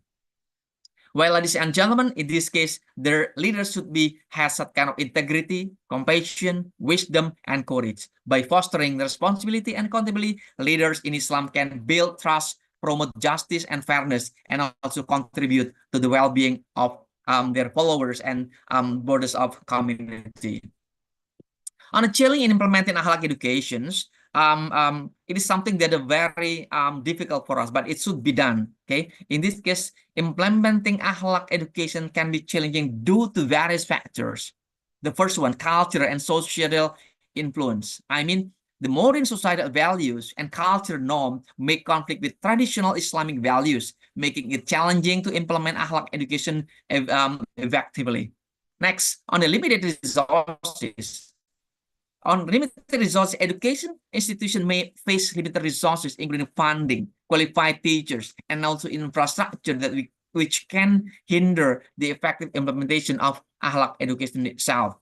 Well, ladies and gentlemen, in this case, their leaders should has that kind of integrity, compassion, wisdom, and courage. By fostering responsibility and accountability, leaders in Islam can build trust, promote justice and fairness, and also contribute to the well-being of their followers and borders of community. On a challenge in implementing akhlak educations, it is something that is very difficult for us, but it should be done. Okay, in this case, implementing akhlak education can be challenging due to various factors. The first one, culture and social influence. I mean, the modern societal values and culture norm make conflict with traditional Islamic values, making it challenging to implement akhlak education effectively. Next, on the limited resources. On limited resources, education institutions may face limited resources, including funding, qualified teachers, and also infrastructure which can hinder the effective implementation of akhlak education itself.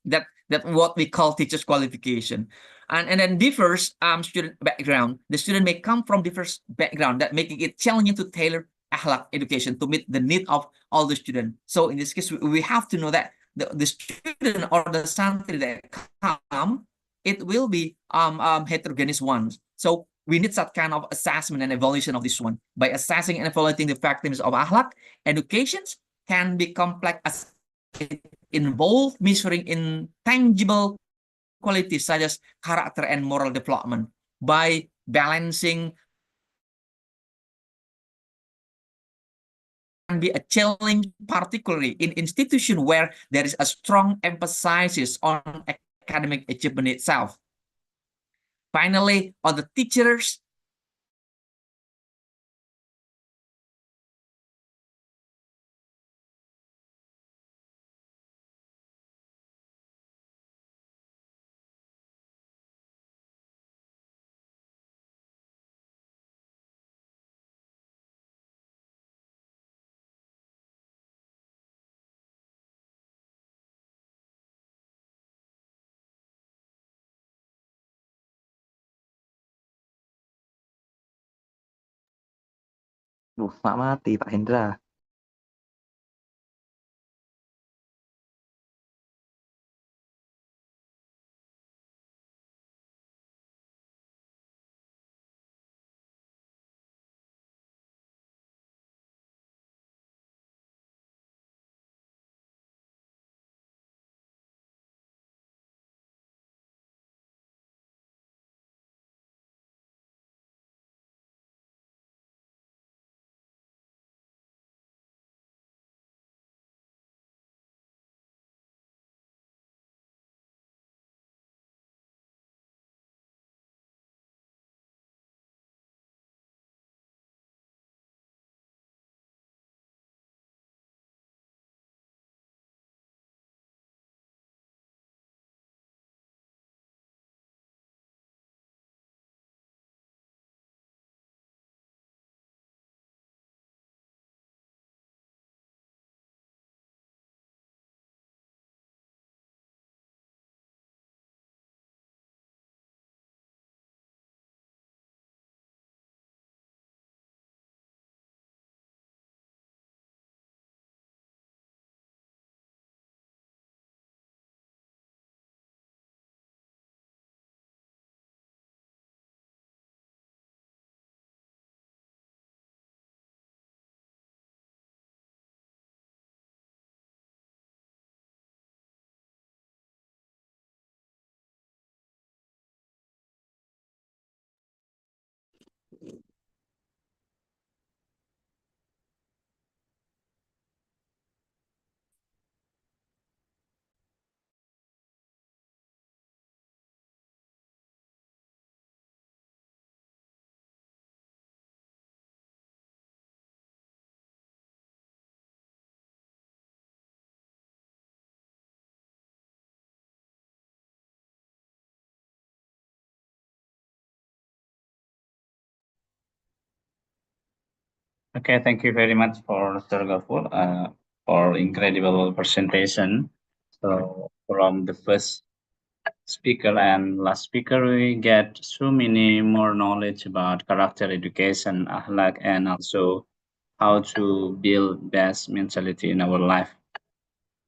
That what we call teachers qualification, and then differs student background. The student may come from diverse background, that making it challenging to tailor akhlak education to meet the need of all the students. So in this case, we have to know that the student or the santri that come, it will be heterogeneous ones. So we need that kind of assessment and evaluation of this one. By assessing and evaluating the effectiveness of akhlak, educations can be complex as it involves measuring intangible qualities such as character and moral development. By balancing can be a challenge, particularly in institutions where there is a strong emphasis on academic achievement itself. Finally, on the teachers Duh, mak mati Pak Hendra. Okay, thank you very much for Sir Gafur for incredible presentation. So from the first speaker and last speaker, we get so many more knowledge about character education, akhlak, and also how to build best mentality in our life.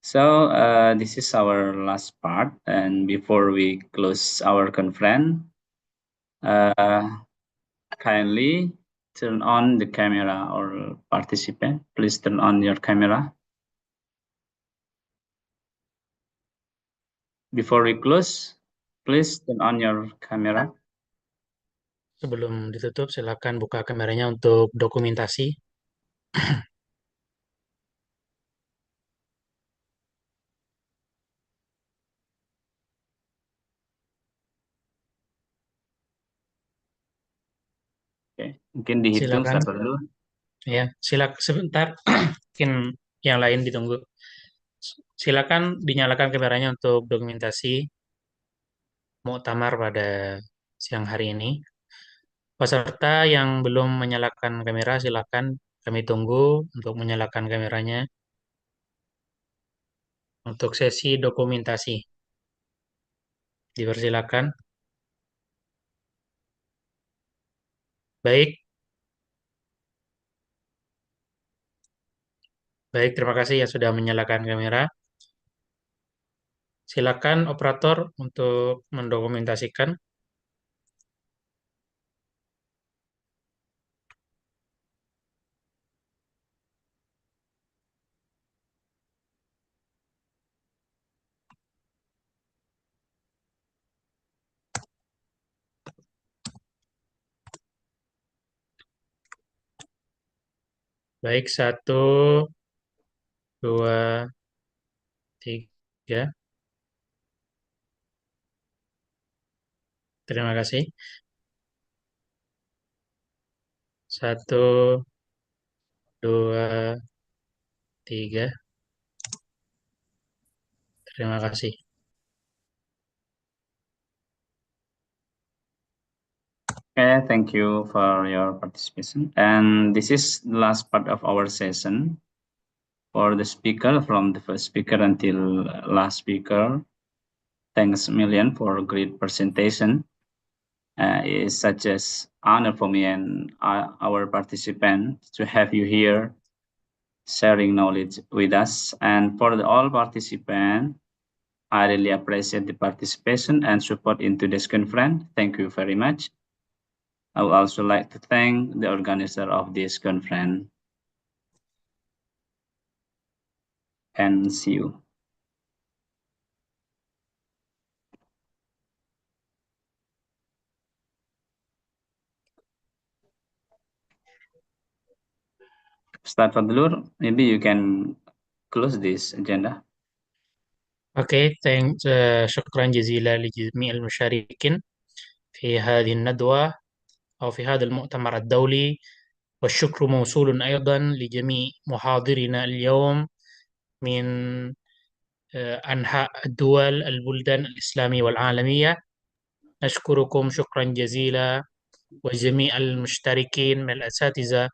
So this is our last part, and before we close our conference, uh, kindly turn on the camera or participant. Please turn on your camera. Before we close, please turn on your camera. Sebelum ditutup, silakan buka kameranya untuk dokumentasi. Oke, mungkin dihitung Silakan. satu dulu. Ya, sebentar. Mungkin yang lain ditunggu. Silakan dinyalakan kameranya untuk dokumentasi muktamar pada siang hari ini. Peserta yang belum menyalakan kamera, silakan kami tunggu untuk menyalakan kameranya untuk sesi dokumentasi. Dipersilakan. Baik. Baik, terima kasih yang sudah menyalakan kamera. Silakan operator untuk mendokumentasikan. Baik, 1, 2, 3. Terima kasih. 1, 2, 3. Terima kasih. Okay, thank you for your participation. And this is the last part of our session. For the speaker, from the first speaker until last speaker, thanks a million for a great presentation. It's such an honor for me and our participants to have you here sharing knowledge with us. And for all participants, I really appreciate the participation and support in today's conference. Thank you very much. I would also like to thank the organizer of this conference. And see you. Ustaz Fadlur, maybe you can close this agenda. Oke, شكرا جزيلا لجميع المشاركين في هذه الندوة أو في هذا المؤتمر الدولي، والشكر موصول أيضا لجميع محاضرينا اليوم من أنحاء الدول البلدان الإسلامية والعالمية. نشكركم شكرا جزيلا، وجميع المشتركين من الأساتذة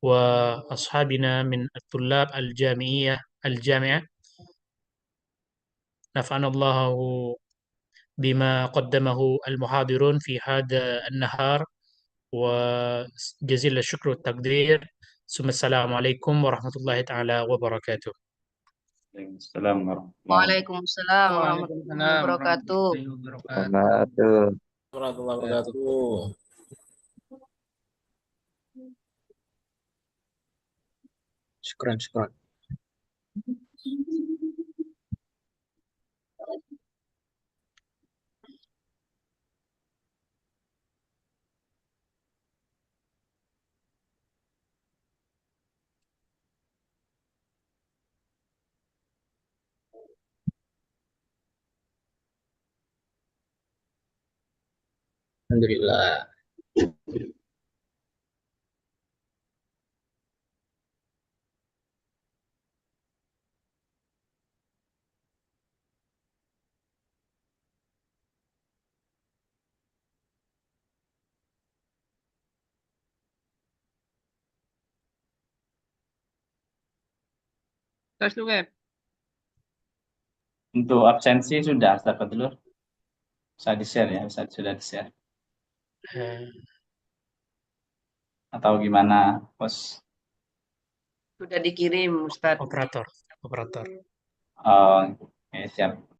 وأصحابنا من الطلاب الجامعة. نفعنا الله بما قدمه المحاضرون في هذا النهار، وجزيل الشكر والتقدير. ثم السلام عليكم ورحمة الله تعالى وبركاته. Assalamualaikum warahmatullahi Waalaikumsalam warahmatullahi wabarakatuh. Wabarakatuh. Warahmatullahi wabarakatuh. Shukran. Alhamdulillah. Tes dulu, Web. Untuk absensi sudah, dapat dulu. Bisa di-share ya, sudah di-share. Eh, Atau gimana, Bos? Sudah dikirim, Ustadz. operator. Oh, oke, siap.